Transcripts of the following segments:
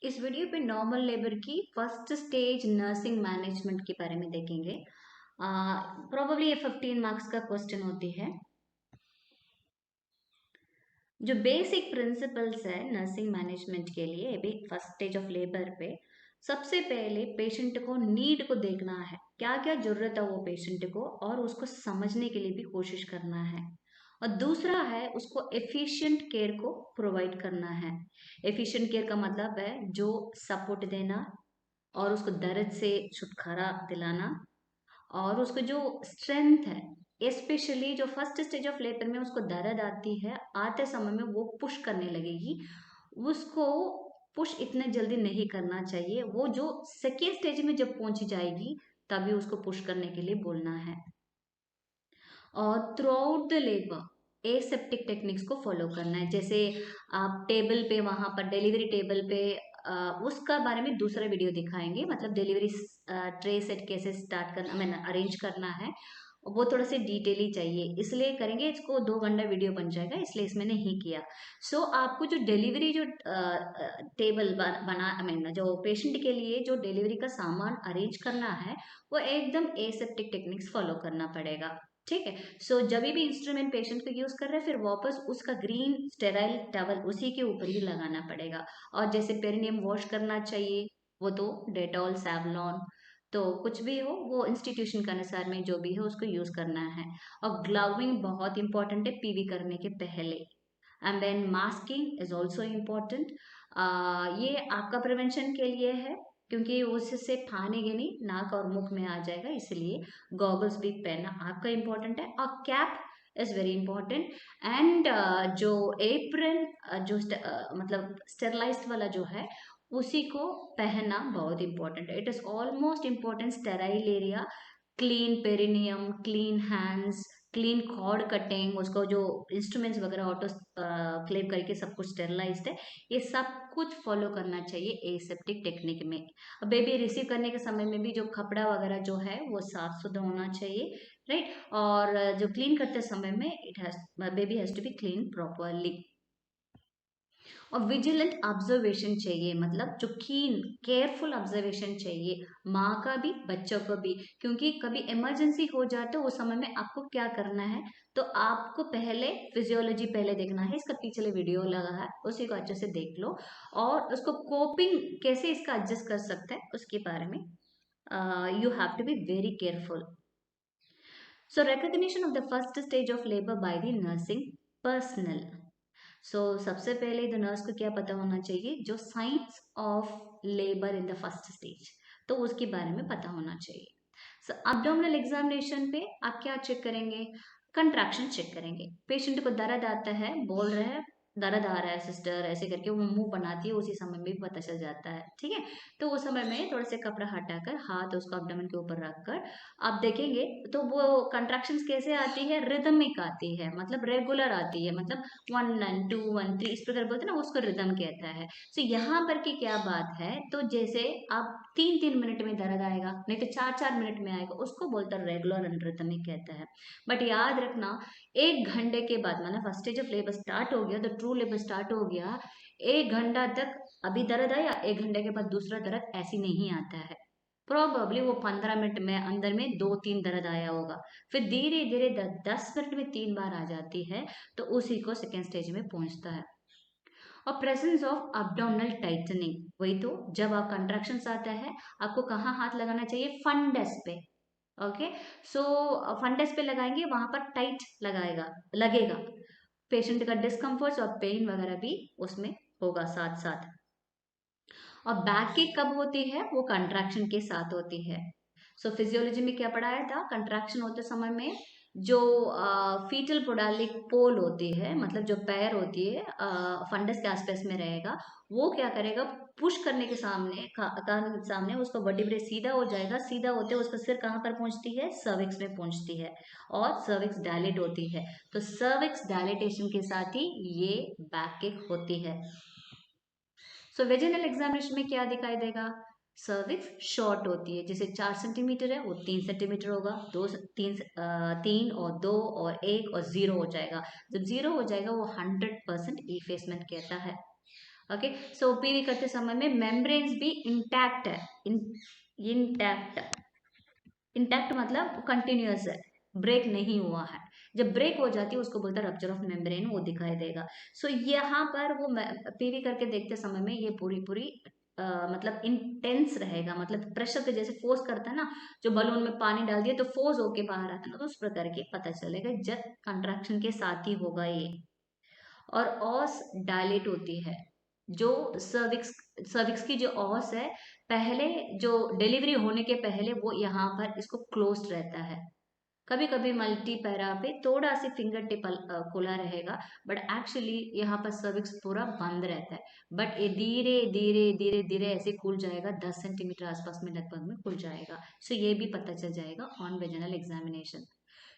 इस वीडियो पे normal labour की फर्स्ट स्टेज नर्सिंग मैनेजमेंट के बारे में देखेंगे। प्रोबेबली ये 15 मार्क्स का क्वेश्चन होती है। जो बेसिक प्रिंसिपल्स है नर्सिंग मैनेजमेंट के लिए, अभी फर्स्ट स्टेज ऑफ लेबर पे सबसे पहले पेशेंट को नीड को देखना है, क्या क्या जरूरत है वो पेशेंट को, और उसको समझने के लिए भी कोशिश करना है। और दूसरा है उसको एफिशिएंट केयर को प्रोवाइड करना है। एफिशिएंट केयर का मतलब है जो सपोर्ट देना और उसको दर्द से छुटकारा दिलाना, और उसको जो स्ट्रेंथ है, स्पेशली जो फर्स्ट स्टेज ऑफ लेबर में उसको दर्द आती है, आते समय में वो पुश करने लगेगी, उसको पुश इतने जल्दी नहीं करना चाहिए। वो जो सेकेंड स्टेज में जब पहुंच जाएगी तभी उसको पुश करने के लिए बोलना है। और through out the labour aseptic techniques को फॉलो करना है। जैसे आप टेबल पे, वहां पर डिलीवरी टेबल पे, उसका बारे में दूसरा वीडियो दिखाएंगे। मतलब डिलीवरी ट्रे सेट कैसे स्टार्ट करना, मैंने अरेंज करना है, वो थोड़ा सा डिटेली चाहिए, इसलिए करेंगे। इसको 2 घंटा वीडियो बन जाएगा, इसलिए इसमें नहीं किया। सो आपको जो डिलीवरी जो टेबल बना, आई मीन जो पेशेंट के लिए जो डिलीवरी का सामान अरेंज करना है, वो एकदम एसेप्टिक टेक्निक्स फॉलो करना पड़ेगा। ठीक है। सो जब भी इंस्ट्रूमेंट पेशेंट को यूज कर रहे हैं, फिर वापस उसका ग्रीन स्टेराइल टॉवल उसी के ऊपर ही लगाना पड़ेगा। और जैसे पेरिनियम वॉश करना चाहिए, वो तो डेटॉल, सैवलॉन, तो कुछ भी हो वो इंस्टीट्यूशन के अनुसार में जो भी है उसको यूज करना है। और ग्लविंग बहुत इंपॉर्टेंट है पीवी करने के पहले। And then masking is also important. ये आपका प्रिवेंशन के लिए है, क्योंकि उससे खाने नहीं नाक और मुख में आ जाएगा, इसलिए गॉगल्स भी पहनना आपका इम्पोर्टेंट है। और cap is very important. And जो एप्रन, जो मतलब स्टेरलाइज्ड वाला जो है, उसी को पहनना बहुत इंपॉर्टेंट है। It is almost important sterile area, clean perineum, clean hands, clean cord cutting, उसको जो इंस्ट्रूमेंट्स वगैरह ऑटो क्लेव करके सब कुछ स्टेरलाइज्ड है, ये सब कुछ फॉलो करना चाहिए एसेप्टिक टेक्निक में। अब बेबी रिसीव करने के समय में भी जो कपड़ा वगैरह जो है वो साफ सुथरा होना चाहिए, राइट। और जो क्लीन करते समय में it has baby has to be clean properly. और विजिलेंट ऑब्जर्वेशन चाहिए, मतलब जो कीन केयरफुल ऑब्जर्वेशन चाहिए, माँ का भी बच्चों को भी, क्योंकि कभी इमरजेंसी हो जाए तो उस समय में आपको क्या करना है। तो आपको पहले फिजियोलॉजी पहले देखना है, इसका पिछले वीडियो लगा है उसी को अच्छे से देख लो, और उसको कोपिंग कैसे इसका एडजस्ट कर सकते हैं उसके बारे में you have to be very careful. So recognition of the first stage of labour by the nursing personal. सबसे पहले द नर्स को क्या पता होना चाहिए, जो science of labour in the first stage, तो उसके बारे में पता होना चाहिए। अब्डोमिनल एग्जामिनेशन पे आप क्या चेक करेंगे, कंट्रैक्शन चेक करेंगे। पेशेंट को दर्द आता है, बोल रहे हैं दर्द आ रहा है सिस्टर, ऐसे करके वो मुंह बनाती है, उसी समय में भी पता चल जाता है। ठीक है। तो उस समय में थोड़े से कपड़ा हटाकर हाथ उसको अब्डोमेन के ऊपर रखकर आप देखेंगे, तो वो कंट्रैक्शंस कैसे आती है, रिदमिक आती है, मतलब रेगुलर आती है, मतलब 1 and 2 1 3 इस प्रकार बोलते हैं ना, उसको रिदम कहता है। यहाँ पर की क्या बात है, तो जैसे आप 3 3 मिनट में दर्द आएगा, नहीं तो 4 4 मिनट में आएगा, उसको बोलता है रेगुलर एंड रिदमिक कहता है। बट याद रखना, 1 घंटे के बाद, मतलब first stage of labour start हो गया, तो ट्रू लेबर स्टार्ट हो गया, 1 घंटा तक अभी दर्द आया, 1 घंटे के बाद दूसरा दर्द ऐसी नहीं आता है। प्रोबेबली वो 15 मिनट में अंदर में 2 3 दर्द आया होगा, फिर धीरे धीरे 10 मिनट में 3 बार आ जाती है, तो उसी को सेकेंड स्टेज में पहुंचता है। और प्रेजेंस ऑफ abdominal टाइटनिंग, वही तो जब आप कंट्रैक्शंस आता है, आपको कहाँ हाथ लगाना चाहिए, फंडस पे। ओके। सो फंडस पे लगाएंगे, वहां पर टाइट लगाएगा लगेगा, पेशेंट का डिस्कम्फर्ट और पेन वगैरह भी उसमें होगा साथ साथ। और बैक किक कब होती है, वो कंट्रैक्शन के साथ होती है। फिजियोलॉजी में क्या पढ़ाया था, कंट्रैक्शन होते समय में जो फीटल पोडालिक पोल होती है, मतलब जो पैर होती है फंडस के आसपास में रहेगा, वो क्या करेगा, पुश करने के सामने उसका वर्टिब्रे सीधा हो जाएगा, सीधा होते उसका सिर कहाँ पर पहुंचती है, सर्विक्स में पहुंचती है, और सर्विक्स डायलेट होती है। तो सर्विक्स डायलेटेशन के साथ ही ये बैक किक होती है। वेजिनल एग्जामिनेशन में क्या दिखाई देगा, सर्विक्स शॉर्ट होती है, जैसे 4 सेंटीमीटर है वो 3 सेंटीमीटर होगा, 3 और 2 और 1 और 0 हो जाएगा। जब 0 हो जाएगा वो 100% इफेसमेंट कहता है। ओके, सो ओपीवी करते समय में मेम्ब्रेन्स भी इंटैक्ट है, इंटैक्ट, इंटैक्ट मतलब कंटिन्यूअस है, ब्रेक नहीं हुआ है। जब ब्रेक हो जाती है उसको बोलते हैं रप्चर ऑफ मेम्ब्रेन, वो दिखाई देगा। सो यहाँ पर वो पीवी करके देखते समय में ये पूरी पूरी मतलब इंटेंस रहेगा, मतलब प्रेशर के जैसे फोर्स करता है ना, जो बलून में पानी डाल दिया तो फोर्स होके बाहर आता है ना, तो उस प्रकार के पता चलेगा, जब कंट्रैक्शन के साथ ही होगा ये। और ऑस डायलेट होती है, जो सर्विक्स, सर्विक्स की जो ऑस है, पहले जो डिलीवरी होने के पहले वो यहाँ पर इसको क्लोज्ड रहता है। कभी कभी मल्टी पैरा पे थोड़ा सी फिंगर टिप खुला रहेगा, बट एक्चुअली यहाँ पर सर्विक्स पूरा बंद रहता है। बट ये धीरे धीरे धीरे धीरे ऐसे खुल जाएगा, 10 सेंटीमीटर आसपास में लगभग में खुल जाएगा। सो ये भी पता चल जाएगा ऑन वेजिनल एग्जामिनेशन।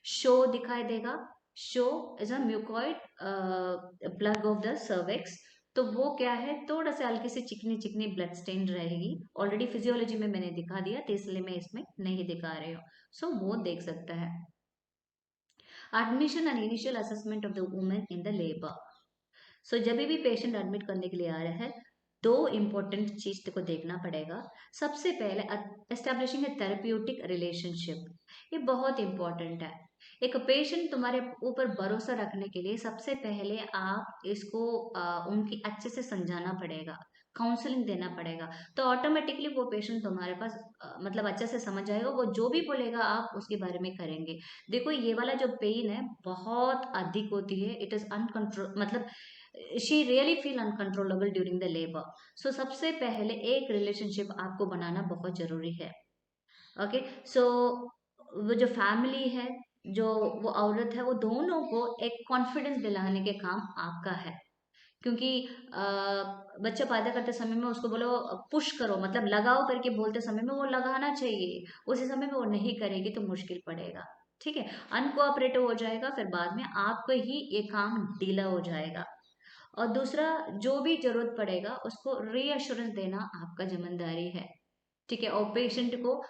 शो दिखाई देगा, show is a mucoid plug of the cervix. तो वो क्या है, थोड़ा सा हल्की सी चिकनी चिकनी ब्लड स्टेन रहेगी, ऑलरेडी फिजियोलॉजी में मैंने दिखा दिया तो इसलिए मैं इसमें नहीं दिखा रही हूँ। सो वो देख सकता है। Admission and initial assessment of the women in the labour. So जब भी पेशेंट एडमिट करने के लिए आ रहा है, दो इंपॉर्टेंट चीज को देखना पड़ेगा। सबसे पहले एस्टेब्लिशिंग ए थेरेप्यूटिक रिलेशनशिप, ये बहुत इंपॉर्टेंट है। एक पेशेंट तुम्हारे ऊपर भरोसा रखने के लिए सबसे पहले आप इसको उनकी अच्छे से समझाना पड़ेगा, काउंसलिंग देना पड़ेगा। तो ऑटोमेटिकली वो पेशेंट तुम्हारे पास मतलब अच्छे से समझ जाएगा, वो जो भी बोलेगा आप उसके बारे में करेंगे। देखो ये वाला जो पेन है बहुत अधिक होती है, इट इज अनकंट्रोल, मतलब she really feel uncontrollable during the labour. So सबसे पहले एक रिलेशनशिप आपको बनाना बहुत जरूरी है। ओके, सो वो जो फैमिली है, जो वो औरत है, वो दोनों को एक कॉन्फिडेंस दिलाने के काम आपका है। क्योंकि बच्चा पैदा करते समय में उसको बोलो पुश करो, मतलब लगाओ करके बोलते समय में वो लगाना चाहिए, उसी समय में वो नहीं करेगी तो मुश्किल पड़ेगा। ठीक है, अनकोऑपरेटिव हो जाएगा, फिर बाद में आपको ही ये काम डीला हो जाएगा। और दूसरा, जो भी जरूरत पड़ेगा उसको रीअश्योरेंस देना आपका जिम्मेदारी है। ठीक है, और पेशेंट को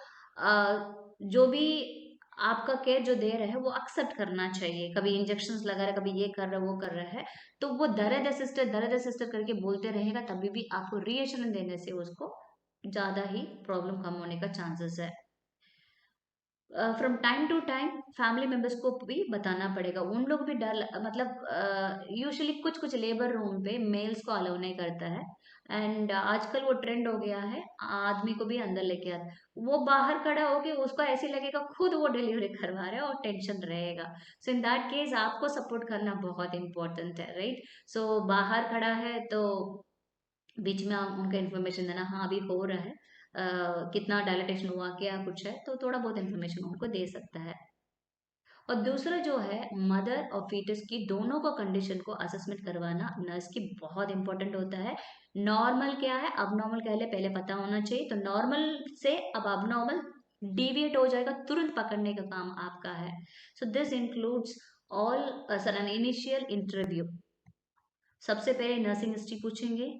जो भी आपका केयर जो दे रहे हैं वो एक्सेप्ट करना चाहिए। कभी इंजेक्शंस लगा रहा है, कभी ये कर रहा है, वो कर रहा है, तो वो दर्द है सिस्टर करके बोलते रहेगा, तभी भी आपको रीएश्योरेंस देने से उसको ज्यादा ही प्रॉब्लम कम होने का चांसेस है। From time to time family members को भी बताना पड़ेगा, उन लोग भी डर, मतलब यूजुअली कुछ कुछ लेबर रूम पे मेल्स को अलाउ नहीं करता है, एंड आजकल वो ट्रेंड हो गया है आदमी को भी अंदर लेके आता। वो बाहर खड़ा होके उसको ऐसे लगेगा खुद वो डिलीवरी करवा रहे हैं और टेंशन रहेगा। सो इन दैट केस आपको सपोर्ट करना बहुत इंपॉर्टेंट है, राइट। सो बाहर खड़ा है तो बीच में आप उनका इन्फॉर्मेशन देना, हाँ अभी हो रहा है, कितना डायलिटेशन हुआ, क्या कुछ है, तो थोड़ा बहुत इन्फॉर्मेशन उनको दे सकता है। और दूसरा जो है, मदर और फीटस की दोनों को कंडीशन को असेसमेंट करवाना नर्स की बहुत इंपॉर्टेंट होता है। नॉर्मल क्या है, अब नॉर्मल क्या है पहले पता होना चाहिए, तो नॉर्मल से अब नॉर्मल डिविएट हो जाएगा, तुरंत पकड़ने का काम आपका है। So this includes all sir an initial interview. सबसे पहले नर्सिंग हिस्ट्री पूछेंगे,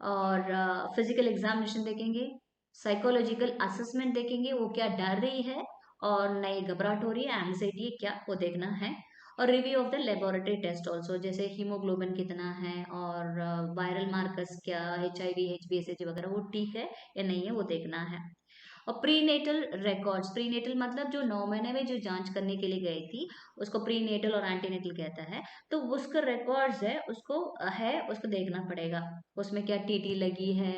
और फिजिकल एग्जामिनेशन देखेंगे, साइकोलॉजिकल असेसमेंट देखेंगे, वो क्या डर रही है और नहीं घबराहट हो रही है, एंग्जाइटी है क्या, वो देखना है। और review of the laboratory test also, जैसे हीमोग्लोबिन कितना है और वायरल मार्कर्स क्या, HIV HbSAg वगैरह वो ठीक है या नहीं है, वो देखना है। और प्रीनेटल रिकॉर्ड्स, प्रीनेटल मतलब जो 9 महीने में जो जांच करने के लिए गई थी उसको प्रीनेटल और एंटीनेटल कहता है। तो उसका रिकॉर्ड्स है, उसको देखना पड़ेगा, उसमें क्या टीटी लगी है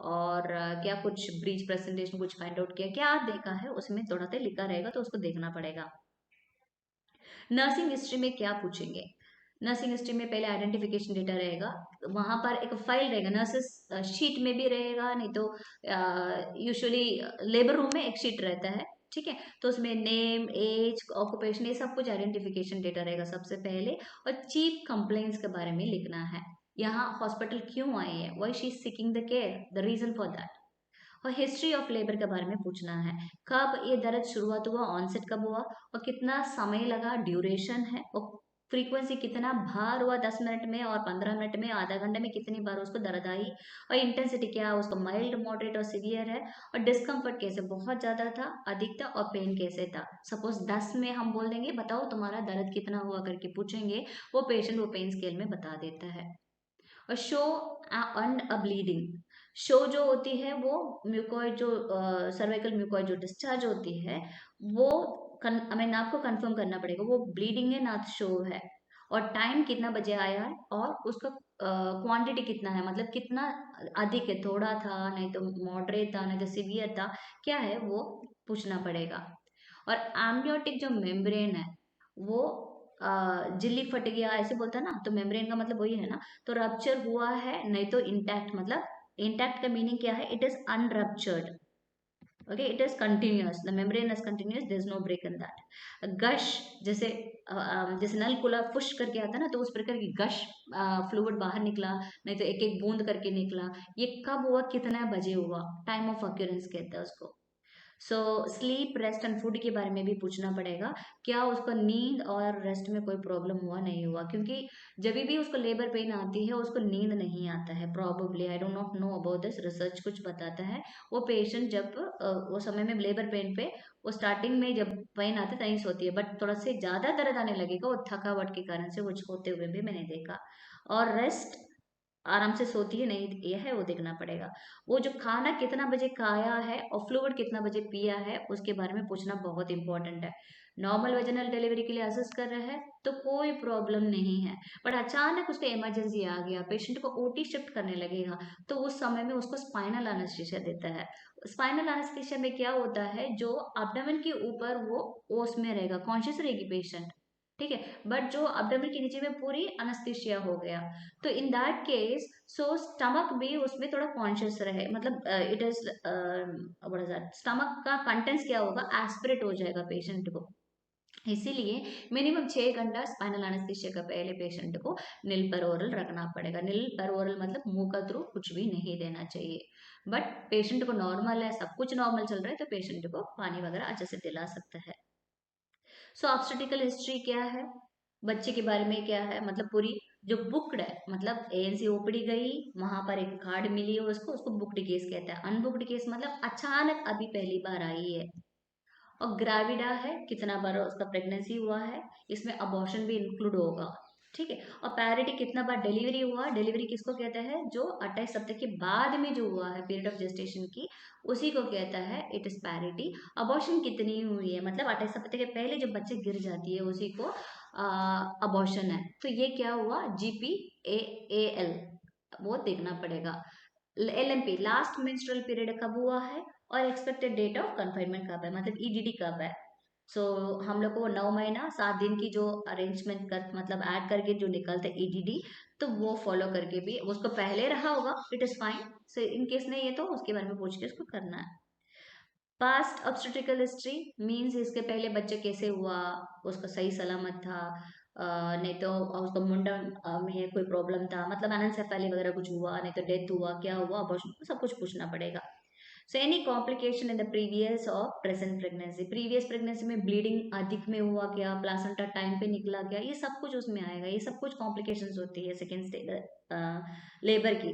और क्या कुछ ब्रीच प्रेजेंटेशन कुछ फाइंड आउट किया, क्या देखा है उसमें थोड़ा सा लिखा रहेगा, तो उसको देखना पड़ेगा। नर्सिंग हिस्ट्री में क्या पूछेंगे, नर्सिंग हिस्ट्री में पहले आइडेंटिफिकेशन डेटा रहेगा, वहां पर एक फाइल रहेगा, नर्सेस शीट में भी रहेगा, नहीं तो यूजुअली लेबर रूम में एक शीट रहता है। ठीक है, तो उसमें नेम, एज, ऑक्यूपेशन, ये सब कुछ आइडेंटिफिकेशन डेटा रहेगा सबसे पहले। और चीफ कंप्लेंट्स के बारे में लिखना है, यहाँ हॉस्पिटल क्यों आई है, why she is seeking the care, the reason for that. और हिस्ट्री ऑफ लेबर के बारे में पूछना है, कब ये दर्द शुरुआत हुआ, ऑनसेट कब हुआ, और कितना समय लगा, ड्यूरेशन है, और फ्रीक्वेंसी कितना भार हुआ, 10 मिनट में और 15 मिनट में, आधा घंटे में कितनी बार उसको दर्द आई, और इंटेंसिटी क्या, उसको माइल्ड, मॉडरेट और सीवियर है, और डिस्कम्फर्ट कैसे, बहुत ज्यादा था, अधिक था, और पेन कैसे था। सपोज 10 में हम बोल देंगे बताओ तुम्हारा दर्द कितना हुआ करके पूछेंगे, वो पेशेंट वो पेन स्केल में बता देता है। और show and a bleeding. Show जो होती है वो म्यूकोइड जो सर्वाइकल म्यूकोइड जो डिस्चार्ज होती है वो हमें ना आपको कंफर्म करना पड़ेगा वो ब्लीडिंग है ना शो है, और टाइम कितना बजे आया है और उसका क्वांटिटी कितना है, मतलब कितना अधिक है, थोड़ा था नहीं तो मॉडरेट था नहीं तो सीवियर था, क्या है वो पूछना पड़ेगा। और एम्नियोटिक जो मेम्ब्रेन है वो झिल्ली फट गया ऐसे बोलता है ना, तो मेम्ब्रेन का मतलब वही है ना, तो रप्चर हुआ है नहीं तो इंटैक्ट, मतलब इंटैक्ट का मीनिंग क्या है, it is unruptured, okay, it is continuous, the membrane is continuous, there is no break in that. Gush, जैसे जैसे नल खुला फुश करके आता है ना, तो उस प्रकार की गश, फ्लूइड बाहर निकला नहीं तो एक एक बूंद करके निकला, ये कब हुआ, कितना बजे हुआ, टाइम ऑफ अक्यूरेंस कहते हैं उसको। So sleep rest and food के बारे में भी पूछना पड़ेगा, क्या उसको नींद और रेस्ट में कोई प्रॉब्लम हुआ नहीं हुआ, क्योंकि जब भी उसको लेबर पेन आती है उसको नींद नहीं आता है, probably, I don't not know about this, research कुछ बताता है वो पेशेंट जब वो समय में लेबर पेन पे, वो स्टार्टिंग में जब पेन आते तहीं सोती है, बट थोड़ा से ज्यादा दर्द आने लगेगा वो थकावट के कारण से, वो होते हुए भी मैंने देखा। और रेस्ट, आराम से सोती है नहीं ये है वो देखना पड़ेगा। वो जो खाना कितना बजे खाया है और फ्लूइड कितना बजे पिया है उसके बारे में पूछना बहुत इंपॉर्टेंट है। नॉर्मल वेजिनल डिलीवरी के लिए असिस्ट कर रहा है तो कोई प्रॉब्लम नहीं है, बट अचानक उसको इमरजेंसी आ गया, पेशेंट को ओटी शिफ्ट करने लगेगा, तो उस समय में उसको स्पाइनल एनेस्थीसिया देता है। स्पाइनल एनेस्थीसिया में क्या होता है, जो अब्डोमेन के ऊपर वो ओस में रहेगा, कॉन्शियस रहेगी पेशेंट, ठीक है, बट जो अब्डोमेन के नीचे में पूरी अनेस्थीसिया हो गया, तो in that case so stomach भी उसमें थोड़ा कॉन्शियस रहे, मतलब it is what is that, stomach का कंटेंट्स क्या होगा, एस्पिरेट हो जाएगा पेशेंट को। इसीलिए मिनिमम 6 घंटा स्पाइनल एनेस्थीसिया का पहले पेशेंट को नील पर ओरल रखना पड़ेगा। नील पर ओरल मतलब मुंह का थ्रू कुछ भी नहीं देना चाहिए, बट पेशेंट को नॉर्मल है, सब कुछ नॉर्मल चल रहा है तो पेशेंट को पानी वगैरह अच्छे से दिला सकता है। सो ऑब्स्टेट्रिकल हिस्ट्री क्या है, बच्चे के बारे में क्या है, मतलब पूरी जो बुक्ड है, मतलब एएनसी ओपीडी गई, वहां पर एक कार्ड मिली है उसको, उसको बुक्ड केस कहता है। अनबुक्ड केस मतलब अचानक अभी पहली बार आई है। और ग्राविडा है, कितना बार उसका प्रेगनेंसी हुआ है, इसमें अबॉर्शन भी इंक्लूड होगा, ठीक है। और पैरिटी कितना बार डिलीवरी हुआ, डिलीवरी किसको कहते हैं, जो 28 सप्ताह के बाद में जो हुआ है पीरियड ऑफ जेस्टेशन की, उसी को कहता है इट इज पैरिटी। अबॉर्शन कितनी हुई है, मतलब 28 सप्ताह के पहले जब बच्चे गिर जाती है उसी को अबॉर्शन है, तो ये क्या हुआ, GPAAL, वो देखना पड़ेगा। LMP लास्ट मेंस्ट्रुअल पीरियड कब हुआ है, और एक्सपेक्टेड डेट ऑफ कन्फाइनमेंट कब है, मतलब EDD कब है। सो हम लोग को 9 महीना 7 दिन की जो अरेंजमेंट कर, मतलब ऐड करके जो निकलते EDD, तो वो फॉलो करके भी, उसको पहले रहा होगा it is fine, so in case नहीं है तो उसके बारे में पूछ के उसको करना है। पास्ट ऑब्स्टेट्रिकल हिस्ट्री मीन्स इसके पहले बच्चे कैसे हुआ, उसका सही सलामत था, नहीं तो उसका मुंडन में कोई प्रॉब्लम था, मतलब अनसेफेली वगैरह कुछ हुआ, नहीं तो डेथ हुआ, क्या हुआ, अबॉर्शन, सब कुछ पूछना पड़ेगा। So any complication in the previous और प्रेजेंट प्रेगनेंसी, प्रीवियस प्रेगनेंसी में ब्लीडिंग अधिक में हुआ क्या, प्लासेंटा टाइम पे निकला क्या, ये सब कुछ उसमें आएगा, ये सब कुछ कॉम्प्लिकेशंस होती है सेकेंड लेबर की,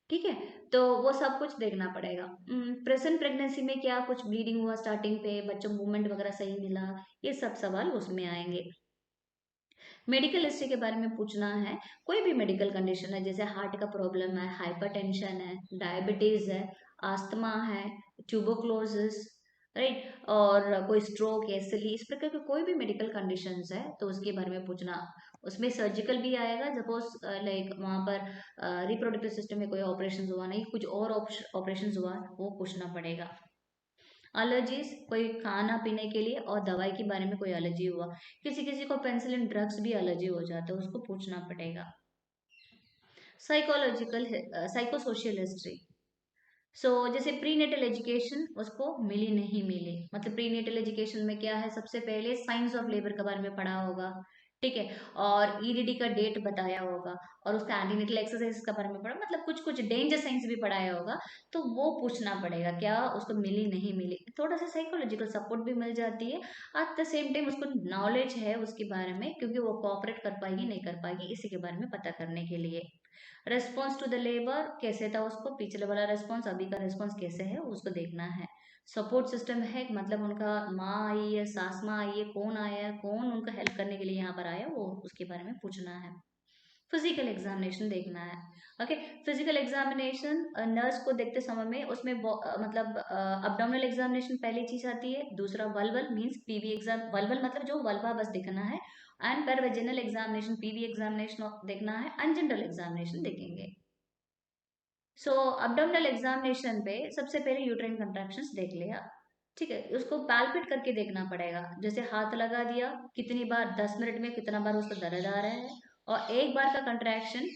ठीक है, तो वो सब कुछ देखना पड़ेगा। प्रेजेंट प्रेगनेंसी में क्या कुछ ब्लीडिंग हुआ स्टार्टिंग पे, बच्चों मूवमेंट वगैरह सही मिला, ये सब सवाल उसमें आएंगे। मेडिकल हिस्ट्री के बारे में पूछना है, कोई भी मेडिकल कंडीशन है, जैसे हार्ट का प्रॉब्लम है, हाइपरटेंशन है, डायबिटीज है, आस्थमा है, ट्यूबरक्लोसिस, राइट, और कोई स्ट्रोक, एसिली, इस प्रकार के कोई भी मेडिकल कंडीशंस है तो उसके बारे में पूछना। उसमें सर्जिकल भी आएगा, सपोज लाइक वहाँ पर रिप्रोडक्टिव सिस्टम में कोई ऑपरेशन हुआ नहीं, कुछ और ऑपरेशन हुआ, वो पूछना पड़ेगा। एलर्जीज, कोई खाना पीने के लिए और दवाई के बारे में कोई एलर्जी हुआ, किसी किसी को पेंसिलिन ड्रग्स भी एलर्जी हो जाता है, उसको पूछना पड़ेगा। साइकोलॉजिकल, साइकोसोशियल हिस्ट्री, जैसे प्री नेटल एजुकेशन उसको मिली नहीं मिली, मतलब प्री नेटल एजुकेशन में क्या है, सबसे पहले साइंस ऑफ लेबर के बारे में पढ़ा होगा, ठीक है, और EDD का डेट बताया होगा, और उसका एंटीनेटल एक्सरसाइज का बारे में पढ़ा, मतलब कुछ कुछ डेंजर साइंस भी पढ़ाया होगा, तो वो पूछना पड़ेगा क्या उसको मिली नहीं मिली, थोड़ा सा साइकोलॉजिकल सपोर्ट भी मिल जाती है, एट द सेम टाइम उसको नॉलेज है उसके बारे में, क्योंकि वो कोऑपरेट कर पाएगी नहीं कर पाएगी इसी के बारे में पता करने के लिए। रेस्पॉन्स टू द लेबर कैसे था, उसको पिछले वाला रेस्पॉन्स अभी का रेस्पॉन्स कैसे है उसको देखना है। सपोर्ट सिस्टम है, मतलब उनका माँ आई है, सास माँ आई है, कौन आया है, कौन उनका हेल्प करने के लिए यहाँ पर आया, वो उसके बारे में पूछना है। फिजिकल एग्जामिनेशन देखना है। ओके, फिजिकल एग्जामिनेशन नर्स को देखते समय में उसमें मतलब अब्डोमिनल एग्जामिनेशन पहली चीज आती है, दूसरा vulval means PV exam, vulval मतलब जो वल्वा बस देखना है, एंड पर वेजिनल एग्जामिनेशन पीवी एग्जामिनेशन देखना है, एंड जनरल एग्जामिनेशन देखेंगे। सो अब्डोमिनल एग्जामिनेशन पे सबसे पहले यूट्राइन कंट्रैक्शंस देख लिया, ठीक है, उसको पैल्पेट करके देखना पड़ेगा, जैसे हाथ लगा दिया, कितनी बार 10 मिनट में कितना बार उसको दर्द आ रहा है, और एक बार का कंट्रैक्शन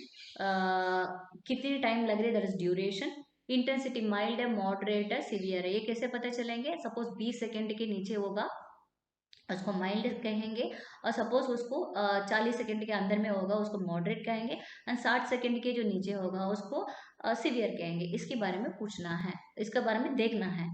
कितनी टाइम लग रही है, that is duration, intensity mild है, मॉडरेट है, सीवियर है, ये कैसे पता चलेंगे, सपोज 20 सेकेंड के नीचे होगा उसको माइल्ड कहेंगे, और सपोज उसको 40 सेकेंड के अंदर में होगा उसको मॉडरेट कहेंगे, एंड 60 सेकेंड के जो नीचे होगा उसको सीवियर कहेंगे। इसके बारे में पूछना है, इसके बारे में देखना है।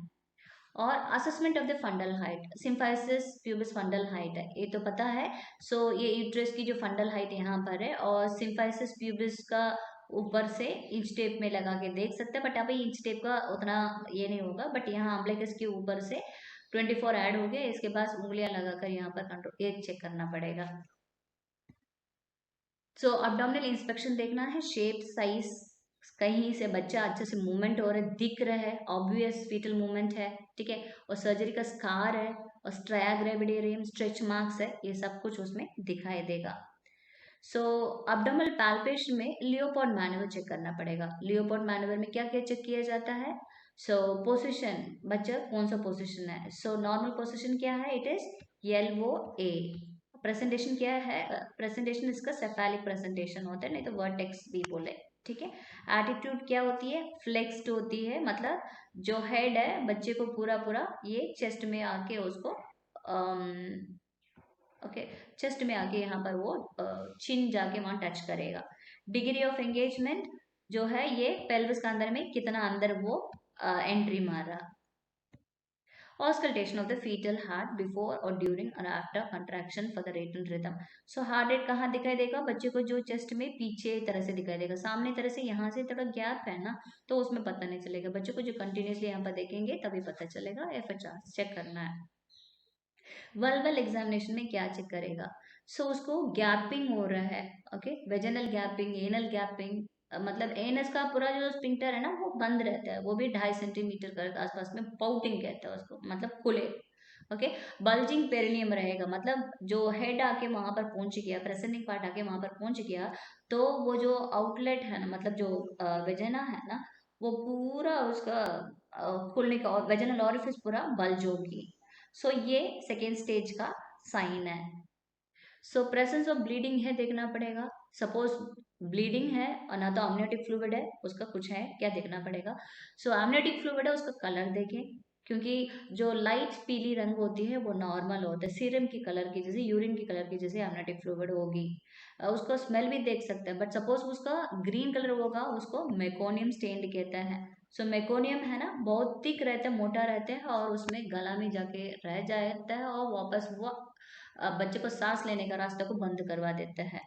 और assessment of the fundal height, symphysis pubis fundal height है, ये तो पता है। सो ये यूट्रस की जो फंडल हाइट यहाँ पर है, और सिम्फाइसिस प्यूबिस का ऊपर से इंच टेप में लगा के देख सकते हैं, बट अभी इंच टेप का उतना ये नहीं होगा, बट यहाँ अम्बलिकस के ऊपर से 24 ऐड हो गए, इसके बाद उंगलियां लगाकर यहाँ पर कंट्रोल एक चेक करना पड़ेगा। सो अब्डोमिनल इंस्पेक्शन देखना है, शेप साइज, कहीं से बच्चा अच्छे से मूवमेंट हो रहा है, दिख रहा है, ऑब्वियस फीटल मूवमेंट है, ठीक है, और सर्जरी का स्कार है, और स्ट्राया ग्रेविडेरियम स्ट्रेच मार्क्स है, ये सब कुछ उसमें दिखाई देगा। सो अब्डोमिनल पैल्पेशन में लियोपोल्ड मैनुअल चेक करना पड़ेगा। लियोपोल्ड मैनुअल में क्या क्या चेक किया जाता है? सो पोजिशन, बच्चा कौन सा पोजिशन है, सो नॉर्मल पोजिशन क्या है, इट इज LOA। प्रेजेंटेशन क्या है, प्रेजेंटेशन इसका सेफेलिक प्रेजेंटेशन होता है, नहीं तो वर्टेक्स भी बोले, ठीक है। एटीट्यूड क्या होती है, फ्लेक्स्ड होती है, मतलब जो हेड है बच्चे को पूरा पूरा ये चेस्ट में आके उसको ओके, चेस्ट में आके यहाँ पर वो चिन जाके वहां टच करेगा। डिग्री ऑफ एंगेजमेंट जो है ये पेल्विस के अंदर में कितना अंदर वो एंट्री मार रहा। Auscultation of the fetal heart before or during or after contraction for the rate and rhythm. So heart rate कहाँ दिखाई देगा, बच्चे को जो चेस्ट में पीछे तरह से दिखाई देगा, सामने तरह से यहाँ से थोड़ा गैप है ना, तो उसमें पता नहीं चलेगा, बच्चे को जो कंटिन्यूसली यहाँ पर देखेंगे तभी पता चलेगा, FHR चेक करना है। वल्वल एग्जामिनेशन में क्या चेक करेगा, सो उसको गैपिंग हो रहा है, okay, vaginal gapping, anal gapping, मतलब एनस का पूरा जो स्पिंक्टर है ना वो बंद रहता है, वो भी 2.5 सेंटीमीटर का आसपास में, पाउटिंग कहता है उसको, मतलब खुले, ओके। बल्जिंग पेरिनियम रहेगा, मतलब जो हेड आके वहां पर पहुंच गया, प्रेसेंटिंग पार्ट आके वहां पर पहुंच गया, तो वो जो आउटलेट है ना, मतलब जो वेजिना है ना, वो पूरा उसका खुलने का, और वेजिनल ऑरिफिस पूरा बल्ज होगी। सो ये सेकेंड स्टेज का साइन है। सो प्रेजेंस ऑफ ब्लीडिंग है देखना पड़ेगा, सपोज ब्लीडिंग है और ना तो amniotic फ्लूइड है, उसका कुछ है क्या देखना पड़ेगा। सो amniotic फ्लूइड है उसका कलर देखें, क्योंकि जो लाइट पीली रंग होती है वो नॉर्मल होता है, सीरम की कलर की जैसे, यूरिन की कलर की जैसे amniotic फ्लूइड होगी। उसको स्मेल भी देख सकते हैं, बट सपोज उसका ग्रीन कलर होगा, उसको मेकोनियम स्टेन्ड कहता है। सो मेकोनियम है ना, बहुत थिक रहता है, मोटा रहता है, और उसमें गला में जाके रह जाता है, और वापस वो बच्चे को सांस लेने का रास्ता को बंद करवा देता है,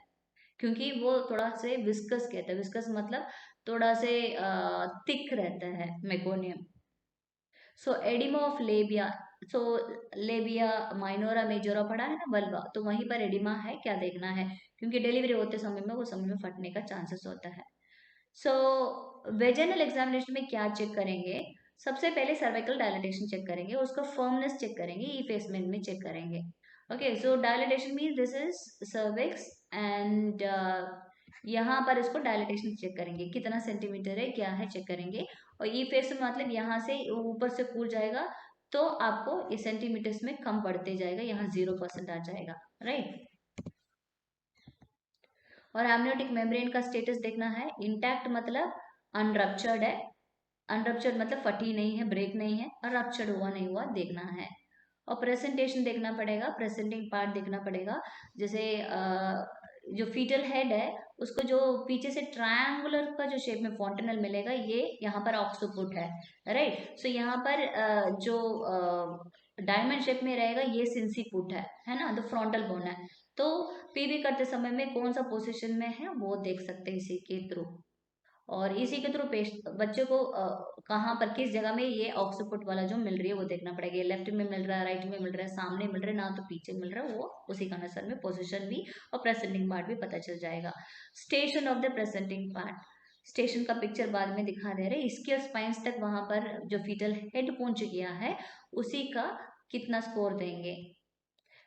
क्योंकि वो थोड़ा से विस्कस कहता है, विस्कस मतलब थोड़ा से थिक रहता है meconium. So oedema of लेबिया, so labia minora majora पड़ा है ना वल्वा, तो वहीं पर एडिमा है क्या देखना है, क्योंकि डिलीवरी होते समय में वो समय में फटने का चांसेस होता है। सो वेजिनल एग्जामिनेशन में क्या चेक करेंगे, सबसे पहले सर्वाइकल डायलिटेशन चेक करेंगे, उसका फर्मनेस चेक करेंगे, इफेसमेंट में चेक करेंगे। Okay, so dilatation mean this is cervix, and यहाँ पर इसको डायलिटेशन चेक करेंगे, कितना सेंटीमीटर है क्या है चेक करेंगे, और ई फेस मतलब यहाँ से ऊपर से कूद जाएगा, तो आपको ये सेंटीमीटर्स में कम बढ़ते जाएगा, यहाँ 0% आ जाएगा, राइट। और एमनियोटिक मेम्ब्रेन का स्टेटस देखना है, इंटैक्ट मतलब अनरप्चर्ड है, अनरप्चर्ड मतलब फटी नहीं है, ब्रेक नहीं है, और रप्चर्ड हुआ नहीं हुआ देखना है। और प्रेजेंटेशन देखना पड़ेगा, प्रेजेंटिंग पार्ट देखना पड़ेगा, जैसे जो फीटल हेड है उसको जो पीछे से ट्रायंगुलर का जो शेप में फॉन्टेनल मिलेगा, ये यहाँ पर ऑक्सोपुट है, राइट। सो यहाँ पर जो डायमंड शेप में रहेगा ये सिंसीपुट है ना, तो फ्रंटल बोन है, तो पीवी करते समय में कौन सा पोजीशन में है वो देख सकते हैं इसी के थ्रू। और इसी के थ्रू बच्चे को कहाँ पर किस जगह में ये ऑक्सीपुट वाला जो मिल रही है वो देखना पड़ेगा। ये लेफ्ट में मिल रहा है, राइट में मिल रहा है, सामने मिल रहा है, ना तो पीछे मिल रहा है, वो उसी का अनुसार में पोजीशन भी और प्रेजेंटिंग पार्ट भी पता चल जाएगा। Station of the presenting part, station का पिक्चर बाद में दिखा दे रहे, इसके स्पाइंस तक वहां पर जो फीटल हेड पहुंच गया है उसी का कितना स्कोर देंगे।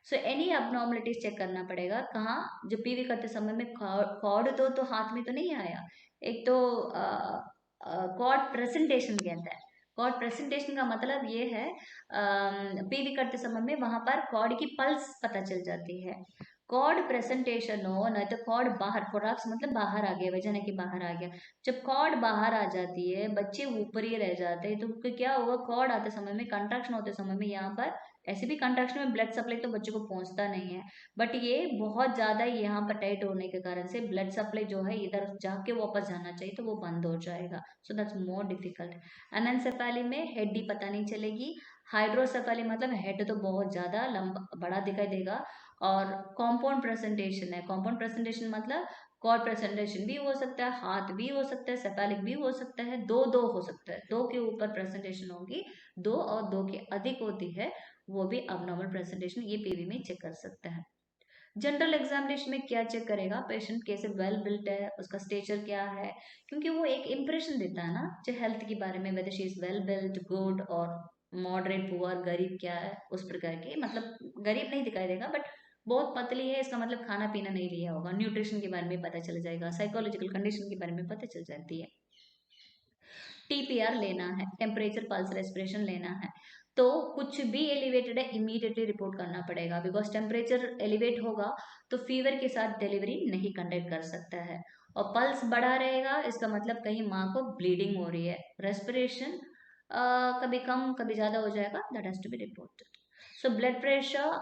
सो एनी अबनॉर्मलिटीज चेक करना पड़ेगा। कहाँ, जो पीवी करते समय में कॉर्ड तो हाथ में तो नहीं आया। एक तो कॉर्ड प्रेजेंटेशन कहता है। कॉर्ड प्रेजेंटेशन का मतलब ये है पीवी करते समय में वहां पर कॉर्ड की पल्स पता चल जाती है। कॉर्ड प्रेजेंटेशन हो ना तो कॉर्ड बाहर, कोराक्स मतलब बाहर आ गया, वजह कि बाहर आ गया। जब कॉर्ड बाहर आ जाती है बच्चे ऊपर ही रह जाते हैं, तो क्या होगा, कॉर्ड आते समय में कंट्रैक्शन होते समय में यहाँ पर ऐसे भी कंट्रैक्शन में ब्लड सप्लाई तो बच्चों को पहुंचता नहीं है, बट ये बहुत ज्यादा यहाँ पर टाइट होने के कारण से ब्लड सप्लाई जो है इधर जाके वापस जाना चाहिए तो वो बंद हो जाएगा। So that's more difficult. एनेंसेफेली में हेड ही पता नहीं चलेगी। हाइड्रोसेफेली मतलब हेड तो बहुत ज्यादा लंबा बड़ा दिखाई देगा। और कॉम्पाउंड प्रेजेंटेशन है। कॉम्पाउंड प्रेजेंटेशन मतलब कॉर्ड प्रेजेंटेशन भी हो सकता है, हाथ भी हो सकता है, सेफेलिक भी हो सकता है, दो दो हो सकता है, दो के ऊपर प्रेजेंटेशन होगी, दो और दो के अधिक होती है, वो भी अबनॉर्मल प्रेजेंटेशन ये पीवी में चेक कर सकता है। जनरल एग्जामिनेशन में क्या चेक करेगा, पेशेंट कैसे वेल बिल्ट है, उसका स्टेचर क्या है, क्योंकि वो एक इंप्रेशन देता है ना जो हेल्थ के बारे में, whether she is well built, good और मॉडरेट, पुअर, गरीब क्या है उस प्रकार के, मतलब गरीब नहीं दिखाई देगा बट बहुत पतली है इसका मतलब खाना पीना नहीं लिया होगा, न्यूट्रिशन के बारे में पता चल जाएगा, साइकोलॉजिकल कंडीशन के बारे में पता चल जाती है। टीपीआर लेना है, टेम्परेचर पल्स रेस्पिरेशन लेना है, तो कुछ भी एलिवेटेड है इमीडिएटली रिपोर्ट करना पड़ेगा, बिकॉज टेम्परेचर एलिवेट होगा तो फीवर के साथ डिलीवरी नहीं कंडक्ट कर सकता है। और पल्स बढ़ा रहेगा इसका मतलब कहीं माँ को ब्लीडिंग हो रही है। रेस्पिरेशन कभी कम कभी ज्यादा हो जाएगा, that has to be reported. So blood pressure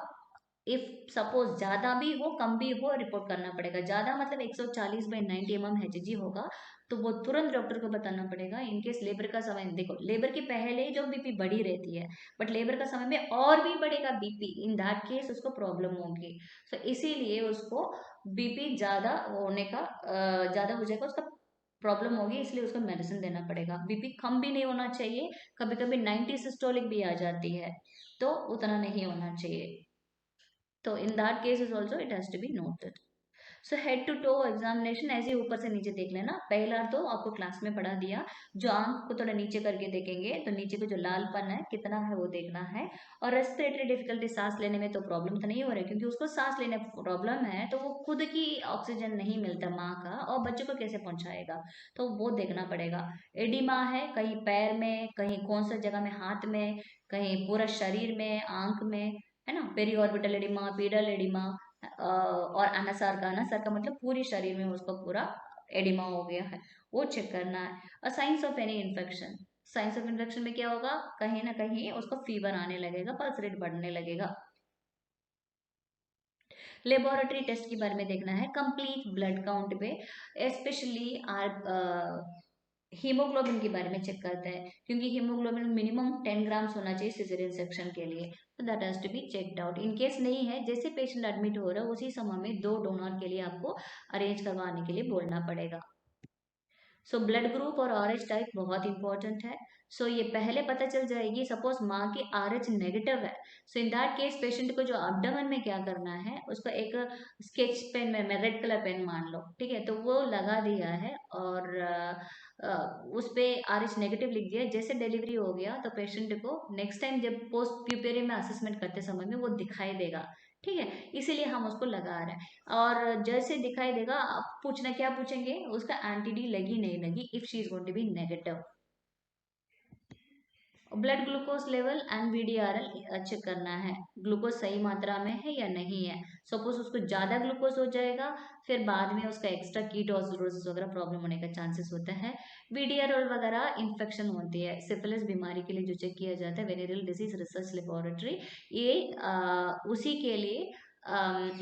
if suppose ज्यादा भी हो कम भी हो रिपोर्ट करना पड़ेगा। ज्यादा मतलब 140/90 mm HG होगा तो वो तुरंत डॉक्टर को बताना पड़ेगा। इनकेस लेबर का समय, देखो लेबर के पहले जो बीपी बढ़ी रहती है, बट लेबर का समय में और भी बढ़ेगा बीपी, इन दैट केस उसको प्रॉब्लम होगी। तो इसीलिए उसको बीपी ज्यादा होने का ज्यादा हो जाएगा, उसका प्रॉब्लम होगी, इसलिए उसको मेडिसिन देना पड़ेगा। बीपी कम भी नहीं होना चाहिए, कभी कभी 90 सिस्टोलिक भी आ जाती है, तो उतना नहीं होना चाहिए। तो in that case is also it has to be noted. So head to toe examination ऐसे ऊपर से नीचे देख लेना। पहला तो आपको क्लास में पढ़ा दिया, जो आंख को थोड़ा नीचे करके देखेंगे तो नीचे को जो लालपन है कितना है वो देखना है। और रेस्पिरेटरी डिफिकल्टी, सांस लेने में तो प्रॉब्लम तो नहीं हो रही, क्योंकि उसको सांस लेने प्रॉब्लम है तो वो खुद की ऑक्सीजन नहीं मिलता माँ का, और बच्चों को कैसे पहुंचाएगा, तो वो देखना पड़ेगा। एडिमा है कहीं पैर में, कहीं कौन सा जगह में, हाथ में, कहीं पूरा शरीर में, आंख में, है ना, periorbital oedema, pedal oedema, और अनासार का मतलब पूरी शरीर में उसका पूरा एडिमा हो गया है, वो चेक करना है। और science of any infection, science of infection में क्या होगा, कहीं ना कहीं उसको फीवर आने लगेगा, पल्स रेट बढ़ने लगेगा। लेबोरेटरी टेस्ट के बारे में देखना है, कंप्लीट ब्लड काउंट पे, स्पेशली हीमोग्लोबिन के बारे में चेक करते हैं, क्योंकि हीमोग्लोबिन मिनिमम 10 ग्राम्स होना चाहिए सिजेरियन सेक्शन के लिए, तो that has to be checked out. In case नहीं है, जैसे पेशेंट एडमिट हो रहा है उसी समय में दो डोनर के लिए आपको अरेंज करवाने के लिए बोलना पड़ेगा। सो ब्लड ग्रुप और आरएच टाइप बहुत इंपॉर्टेंट है। सो ये पहले पता चल जाएगी, सपोज माँ की आरएच नेगेटिव है, सो इन दैट केस पेशेंट को जो अब्डोमेन में क्या करना है, उसको एक स्केच पेन में रेड कलर पेन मान लो, ठीक है, तो वो लगा दिया है और उस पे आरएच नेगेटिव लिख दिया। जैसे डिलीवरी हो गया तो पेशेंट को नेक्स्ट टाइम जब पोस्ट प्यूपेरी में असेसमेंट करते समय में वो दिखाई देगा, ठीक है, इसीलिए हम उसको लगा रहे हैं। और जैसे दिखाई देगा आप पूछना, क्या पूछेंगे, उसका एंटीडी लगी नहीं लगी, if she is going to be negative. Blood glucose level and VDRL check करना है, ग्लूकोज सही मात्रा में है या नहीं है। सपोज उसको ज्यादा ग्लूकोज हो जाएगा, फिर बाद में उसका एक्स्ट्रा कीटोसिडोसिस वगैरह प्रॉब्लम होने का चांसेस होता है। वीडीआरएल वगैरह इन्फेक्शन होती है, सिफिलिस बीमारी के लिए जो चेक किया जाता है, वेनेरियल डिजीज रिसर्च लेबोरेटरी, ये उसी के लिए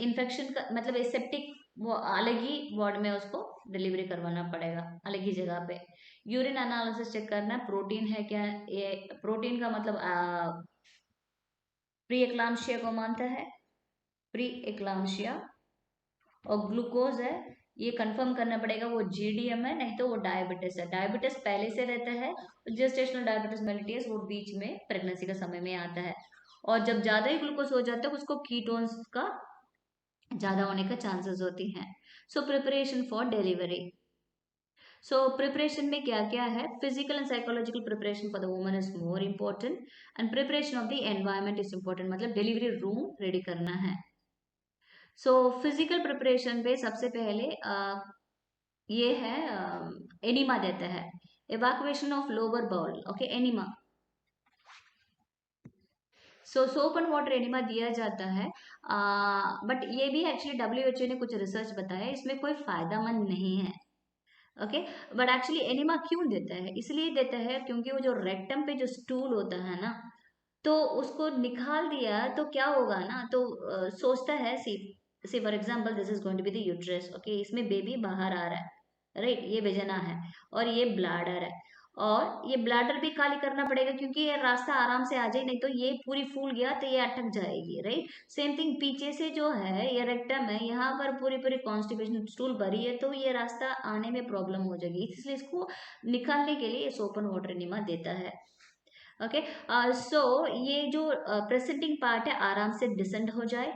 इन्फेक्शन का मतलब एसेप्टिक, वो अलग ही वार्ड में उसको डिलीवरी करवाना पड़ेगा, अलग ही जगह पे। यूरिन एनालिसिस चेक करना, प्रोटीन है क्या, ये प्रोटीन का मतलब प्री एक्लाम्शिया को मानता है, प्री एक्लाम्शिया। और ग्लूकोज है, ये कंफर्म करना पड़ेगा वो जीडीएम है, नहीं तो वो डायबिटीज है। डायबिटीज पहले से रहता है, जेस्टेशनल डायबिटीज मेलिटस वो बीच में प्रेगनेंसी का समय में आता है। और जब ज्यादा ही ग्लूकोज हो जाता है उसको कीटोन्स का ज्यादा होने का चांसेस होती हैं। So preparation for delivery. So preparation में क्या क्या है? Physical and psychological preparation for the woman is more important, and preparation of the environment is important, मतलब डिलीवरी रूम रेडी करना है। सो फिजिकल प्रिपरेशन पे सबसे पहले ये है एनिमा देता है, evacuation of lower bowel, okay enema. So soap and water enema दिया जाता है, बट ये भी एक्चुअली डब्ल्यूएचओ ने कुछ रिसर्च बताया इसमें कोई फायदामंद नहीं है, ओके। बट एक्चुअली एनिमा क्यों देता है? इसलिए देता है क्योंकि वो जो रेक्टम पे जो स्टूल होता है ना, तो उसको निकाल दिया तो क्या होगा ना, तो सोचता है, see see for example this is going to be the uterus, okay, इसमें बेबी बाहर आ रहा है, राइट, ये वेजना है, और ये ब्लैडर है, और ये ब्लैडर भी खाली करना पड़ेगा क्योंकि ये रास्ता आराम से आ जाए, नहीं तो ये पूरी फूल गया तो ये अटक जाएगी, राइट। सेम थिंग पीछे से जो है ये रेक्टम है, यहाँ पर पूरी पूरी कॉन्स्टिपेशन स्टूल भरी है, तो ये रास्ता आने में प्रॉब्लम हो जाएगी, इसलिए इसको निकालने के लिए सोपन वाटर एनिमा देता है, ओके। सो ये जो प्रेसेंटिंग पार्ट है आराम से डिसेंड हो जाए,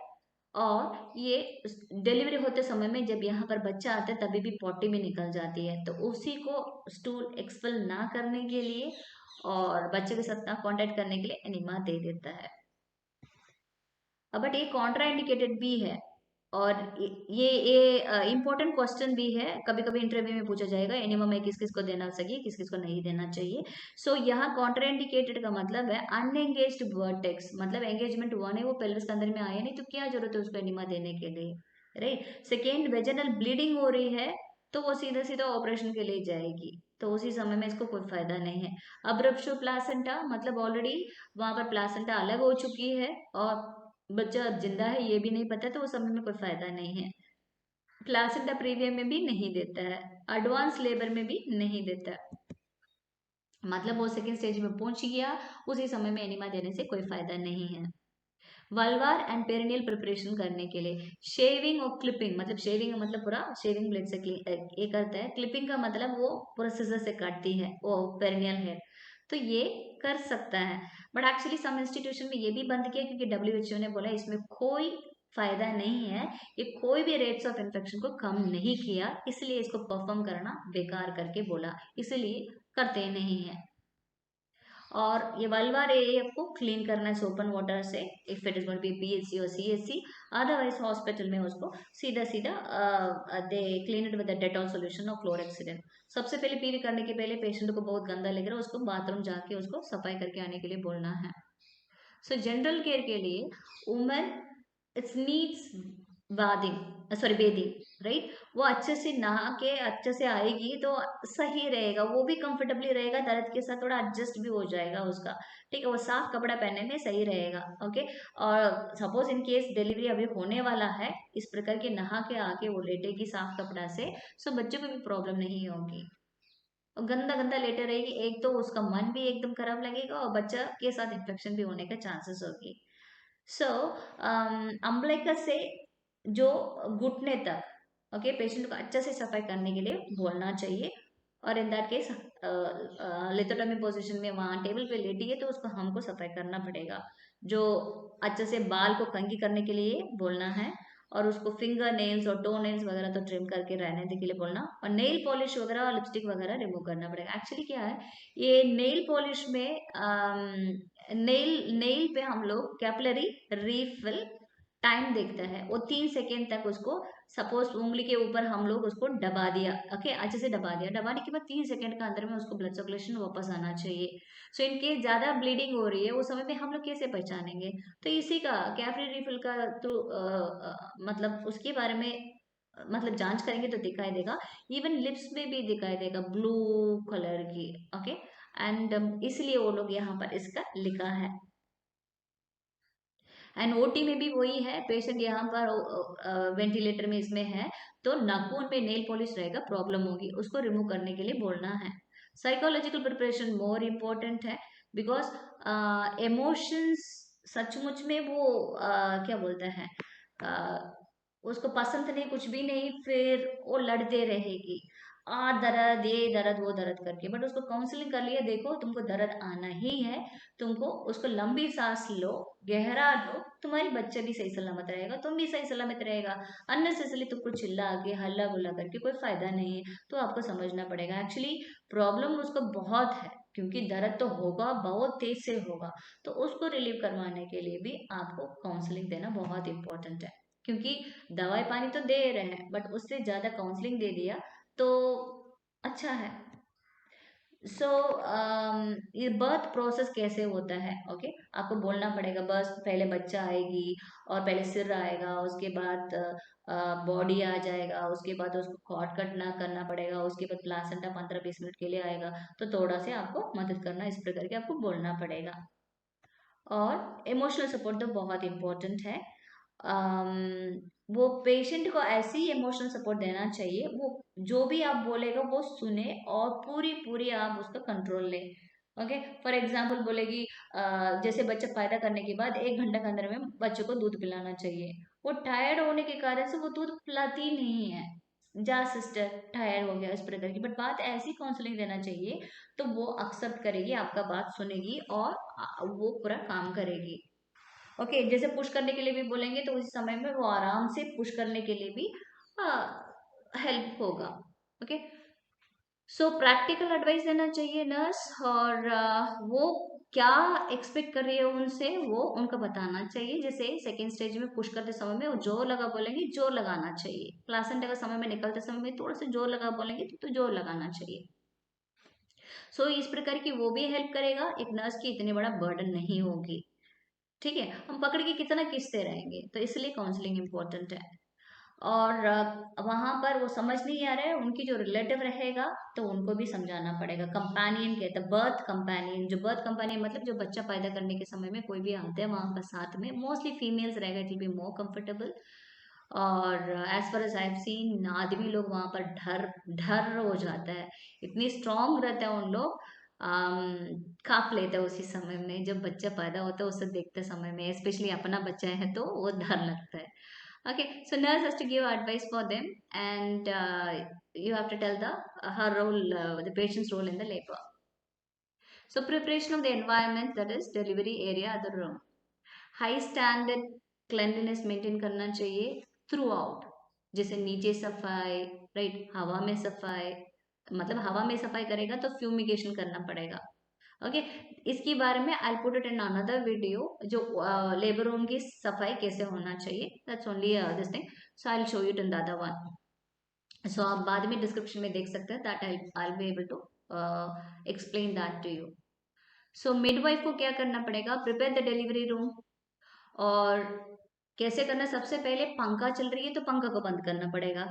और ये डिलीवरी होते समय में जब यहाँ पर बच्चा आता है तभी भी पॉटी में निकल जाती है, तो उसी को स्टूल एक्सपेल ना करने के लिए और बच्चे के साथ ना कांटेक्ट करने के लिए एनिमा दे देता है। बट ये कॉन्ट्रा इंडिकेटेड भी है, और ये इम्पोर्टेंट क्वेश्चन भी है, कभी कभी इंटरव्यू में पूछा जाएगा एनिमा में किस किस को देना चाहिए, किस किस को नहीं देना चाहिए। सो यहाँ कॉन्ट्रा इंडिकेटेड का मतलब है अनएंगेज्ड वर्टेक्स, मतलब एंगेजमेंट हुआ नहीं, वो पेल्विस के अंदर में आया नहीं, तो क्या जरूरत है उसको एनिमा देने के लिए, राइट। सेकेंड, वेजिनल ब्लीडिंग हो रही है तो वो सीधा सीधा ऑपरेशन के लिए जाएगी, तो उसी समय में इसको कोई फायदा नहीं है। अब रप्चर प्लासेंटा, मतलब ऑलरेडी वहां पर प्लासेंटा अलग हो चुकी है और बच्चा अब जिंदा है ये भी नहीं पता, तो उस समय में कोई फायदा नहीं है। प्लासेंटा प्रीवियम में भी नहीं देता है, एडवांस लेबर में भी नहीं देता है, मतलब वो सेकेंड स्टेज में पहुंच गया उसी समय में एनिमा देने से कोई फायदा नहीं है। वल्वार एंड पेरिनियल प्रिपरेशन करने के लिए शेविंग और क्लिपिंग, मतलब शेविंग का मतलब पूरा शेविंग ब्लेड से ये करता है, क्लिपिंग का मतलब वो पूरा सिजर से काटती है वो पेरिनियल हेयर, तो ये कर सकता है। बट एक्चुअली सम इंस्टीट्यूशन में ये भी बंद किया क्योंकि डब्ल्यूएचओ ने बोला इसमें कोई फायदा नहीं है, ये कोई भी रेट्स ऑफ इन्फेक्शन को कम नहीं किया, इसलिए इसको परफॉर्म करना बेकार करके बोला, इसलिए करते नहीं है। और ये वल्वार एरिया को क्लीन करना है सोपन वाटर से, if it is going to be PHC और सीएचसी, अदरवाइज हॉस्पिटल में उसको सीधा सीधा दे clean it with Dettol solution और क्लोरेक्सिडिन। सबसे पहले पीवी करने के पहले पेशेंट को बहुत गंदा लग रहा है उसको बाथरूम जाके उसको सफाई करके आने के लिए बोलना है। सो जनरल केयर के लिए women it's needs bathing, sorry bathing, right, वो अच्छे से नहा के अच्छे से आएगी तो सही रहेगा, वो भी कंफर्टेबली रहेगा, दर्द के साथ थोड़ा एडजस्ट भी हो जाएगा उसका, ठीक है, वो साफ कपड़ा पहनने में सही रहेगा, ओके। और सपोज इन केस डिलीवरी अभी होने वाला है, इस प्रकार के नहा के आके वो लेटेगी साफ कपड़ा से, सो बच्चों को भी प्रॉब्लम नहीं होगी। और गंदा गंदा लेटे रहेगी, एक तो उसका मन भी एकदम खराब लगेगा और बच्चा के साथ इन्फेक्शन भी होने का चांसेस होगी। सो अम्बलिका से जो घुटने तक, ओके, पेशेंट को अच्छे से सफाई करने के लिए बोलना चाहिए, और इन दैट केस लिथोटमी पोजीशन में वहां टेबल पे लेटी है तो उसको हमको सफाई करना पड़ेगा, जो अच्छे से बाल को कंघी करने के लिए बोलना है, और उसको फिंगर नेल्स और टो नेल्स वगैरह तो ट्रिम करके रहने के लिए बोलना, और नेल पॉलिश वगैरह और लिपस्टिक वगैरह रिमूव करना पड़ेगा। एक्चुअली क्या है, ये नेल पॉलिश में नेल नेल पे हम लोग कैपिलरी रीफिल टाइम देखता है, वो 3 सेकेंड तक उसको, सपोज उंगली के ऊपर हम लोग उसको दबा दिया, ओके, अच्छे से दबा दिया, दबाने के बाद 3 सेकेंड के अंदर में उसको ब्लड सर्कुलेशन वापस आना चाहिए। सो इनके ज्यादा ब्लीडिंग हो रही है उस समय में हम लोग कैसे पहचानेंगे? तो इसी का कैपिलरी रीफिल का थ्रू मतलब उसके बारे में मतलब जांच करेंगे तो दिखाई देगा, इवन लिप्स में भी दिखाई देगा ब्लू कलर की, ओके। एंड इसलिए वो लोग यहाँ पर इसका लिखा है। एंड ओटी में भी वही है, पेशेंट यहाँ पर वेंटिलेटर में इसमें है तो नाखून में नेल पॉलिश रहेगा, प्रॉब्लम होगी, उसको रिमूव करने के लिए बोलना है। साइकोलॉजिकल प्रिपरेशन मोर इम्पोर्टेंट है, बिकॉज इमोशंस सचमुच में वो क्या बोलते हैं, उसको पसंद नहीं, कुछ भी नहीं, फिर वो लड़ते रहेगी, दर्द, ये दर्द, वो दर्द करके। बट उसको काउंसलिंग कर लिया, देखो तुमको दर्द आना ही है, तुमको उसको लंबी सांस लो, गहरा लो, तुम्हारी बच्चा भी सही सलामत रहेगा, तुम भी सही सलामत रहेगा। अननेसेसरली तुमको चिल्ला के हल्ला गुल्ला करके कोई फायदा नहीं है। तो आपको समझना पड़ेगा एक्चुअली प्रॉब्लम उसको बहुत है, क्योंकि दर्द तो होगा, बहुत तेज से होगा। तो उसको रिलीव करवाने के लिए भी आपको काउंसलिंग देना बहुत इंपॉर्टेंट है, क्योंकि दवाई पानी तो दे रहे हैं, बट उससे ज्यादा काउंसलिंग दे दिया तो अच्छा है। सो ये बर्थ प्रोसेस कैसे होता है, ओके, आपको बोलना पड़ेगा। बस पहले बच्चा आएगी, और पहले सिर आएगा, उसके बाद बॉडी आ जाएगा, उसके बाद उसको कॉर्ड कट ना करना पड़ेगा, उसके बाद प्लासेंटा 15-20 मिनट के लिए आएगा। तो थोड़ा से आपको मदद करना, इस प्रकार के आपको बोलना पड़ेगा। और इमोशनल सपोर्ट तो बहुत इम्पोर्टेंट है। वो पेशेंट को ऐसी इमोशनल सपोर्ट देना चाहिए, वो जो भी आप बोलेगा वो सुने, और पूरी पूरी आप उसका कंट्रोल लें। ओके, फॉर एग्जाम्पल बोलेगी, जैसे बच्चा पैदा करने के बाद 1 घंटे के अंदर में बच्चे को दूध पिलाना चाहिए। वो टायर्ड होने के कारण से वो दूध पिलाती नहीं है, जा सिस्टर टायर्ड हो गया, इस प्रकार की। बट बात ऐसी काउंसलिंग देना चाहिए, तो वो एक्सेप्ट करेगी, आपका बात सुनेगी, और वो पूरा काम करेगी। ओके, जैसे पुश करने के लिए भी बोलेंगे तो उस समय में वो आराम से पुश करने के लिए भी हेल्प होगा। ओके, सो प्रैक्टिकल एडवाइस देना चाहिए नर्स, और वो क्या एक्सपेक्ट कर रही है उनसे, वो उनको बताना चाहिए। जैसे सेकेंड स्टेज में पुश करते समय में वो जोर लगा बोलेंगे, जोर लगाना चाहिए। प्लासेंटा का समय में निकलते समय में थोड़ा सा जोर लगा बोलेंगे तो जोर लगाना चाहिए। सो इस प्रकार की वो भी हेल्प करेगा, एक नर्स की इतनी बड़ा बर्डन नहीं होगी। ठीक है, हम पकड़ के कितना खींचते रहेंगे, तो इसलिए काउंसलिंग इम्पोर्टेंट है। और वहां पर वो समझ नहीं आ रहा है, उनकी जो रिलेटिव रहेगा तो उनको भी समझाना पड़ेगा। कंपेनियन कहते हैं, बर्थ कंपेनियन, जो बर्थ कंपेनियन मतलब जो बच्चा पैदा करने के समय में कोई भी आते हैं वहां पर साथ में, मोस्टली फीमेल्स रहेगा, it will be more comfortable. और as far as I have seen, आदमी लोग वहां पर डर डर हो जाता है, इतनी स्ट्रांग रहते हैं उन लोग। कांप लेते हैं उसी समय में जब बच्चा पैदा होता है, उसे देखते समय में, स्पेशली अपना बच्चा है तो वो डर लगता है। Okay, so nurse has to give advice for them, and you have to tell the her role, the patient's role in the labor. So preparation of the environment, that is delivery area, the room. High standard cleanliness maintain करना चाहिए through out, जैसे नीचे सफाई, right, हवा में सफाई, मतलब हवा में सफाई करेगा तो फ्यूमिगेशन करना पड़ेगा। ओके, इसके बारे में I put it in another video, जो लेबर रूम की सफाई कैसे होना चाहिए, that's only this thing. So I will show you it in the other one. So आप बाद में डिस्क्रिप्शन में देख सकते हैं, that I be able to explain that to you. So midwife को क्या करना पड़ेगा, प्रिपेयर द डिलीवरी रूम। और कैसे करना, सबसे पहले पंखा चल रही है तो पंखा को बंद करना पड़ेगा,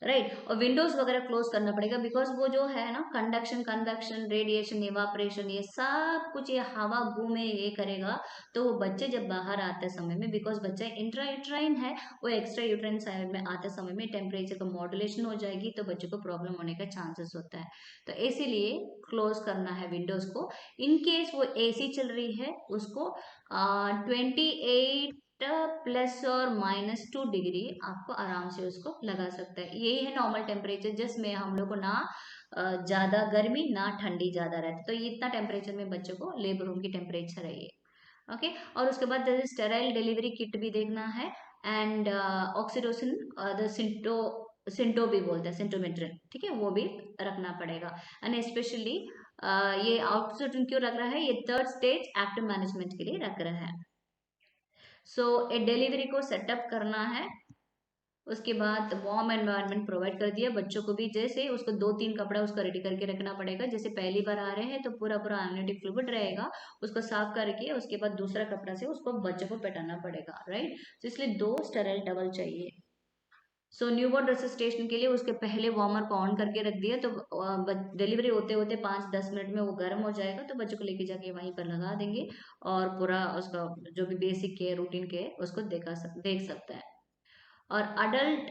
राइट, और विंडोज वगैरह क्लोज करना पड़ेगा, बिकॉज वो जो है ना, कंडक्शन, कन्वेक्शन, रेडिएशन, इवापरेशन, ये सब कुछ ये हवा घूमे ये करेगा। तो वो बच्चे जब बाहर आते समय में, बिकॉज बच्चा इंट्रा यूट्राइन है, वो एक्स्ट्रा यूट्राइन साइड में आते समय में टेम्परेचर का मॉड्यूलेशन हो जाएगी, तो बच्चे को प्रॉब्लम होने का चांसेस होता है। तो इसीलिए क्लोज करना है विंडोज को। इन केस वो एसी चल रही है, उसको 28 +और -2 डिग्री आपको आराम से उसको लगा सकता है। यही है नॉर्मल टेम्परेचर, जिसमें हम लोग को ना ज्यादा गर्मी ना ठंडी ज्यादा रहती, तो ये इतना टेम्परेचर में बच्चों को लेबर रूम की टेम्परेचर है ये। ओके, और उसके बाद स्टेराइल डिलीवरी किट भी देखना है, एंड ऑक्सीडोसिन, सिंटो सिंटो भी बोलते हैं, सिंटोमेट्रिन, ठीक है, वो भी रखना पड़ेगा। एंड स्पेशली ये ऑक्सीडोसिन क्यों रख रहा है, ये थर्ड स्टेज एक्टिव मैनेजमेंट के लिए रख रहा है। सो ए डिलीवरी को सेटअप करना है। उसके बाद वार्म एनवायरनमेंट प्रोवाइड कर दिया बच्चों को भी, जैसे उसको 2-3 कपड़ा उसका रेडी करके रखना पड़ेगा। जैसे पहली बार आ रहे हैं तो पूरा पूरा एमनियोटिक फ्लूइड रहेगा, उसको साफ करके उसके बाद दूसरा कपड़ा से उसको बच्चों को पहनाना पड़ेगा, राइट। तो इसलिए 2 स्टेराइल टवल चाहिए। सो न्यूबॉर्न रेसिस्टेशन के लिए उसके पहले वार्मर को ऑन करके रख दिया, तो डिलीवरी होते होते 5-10 मिनट में वो गर्म हो जाएगा, तो बच्चों को लेके जाके वहीं पर लगा देंगे, और पूरा उसका जो भी बेसिक केयर, रूटीन केयर, उसको देख सकता है। और अडल्ट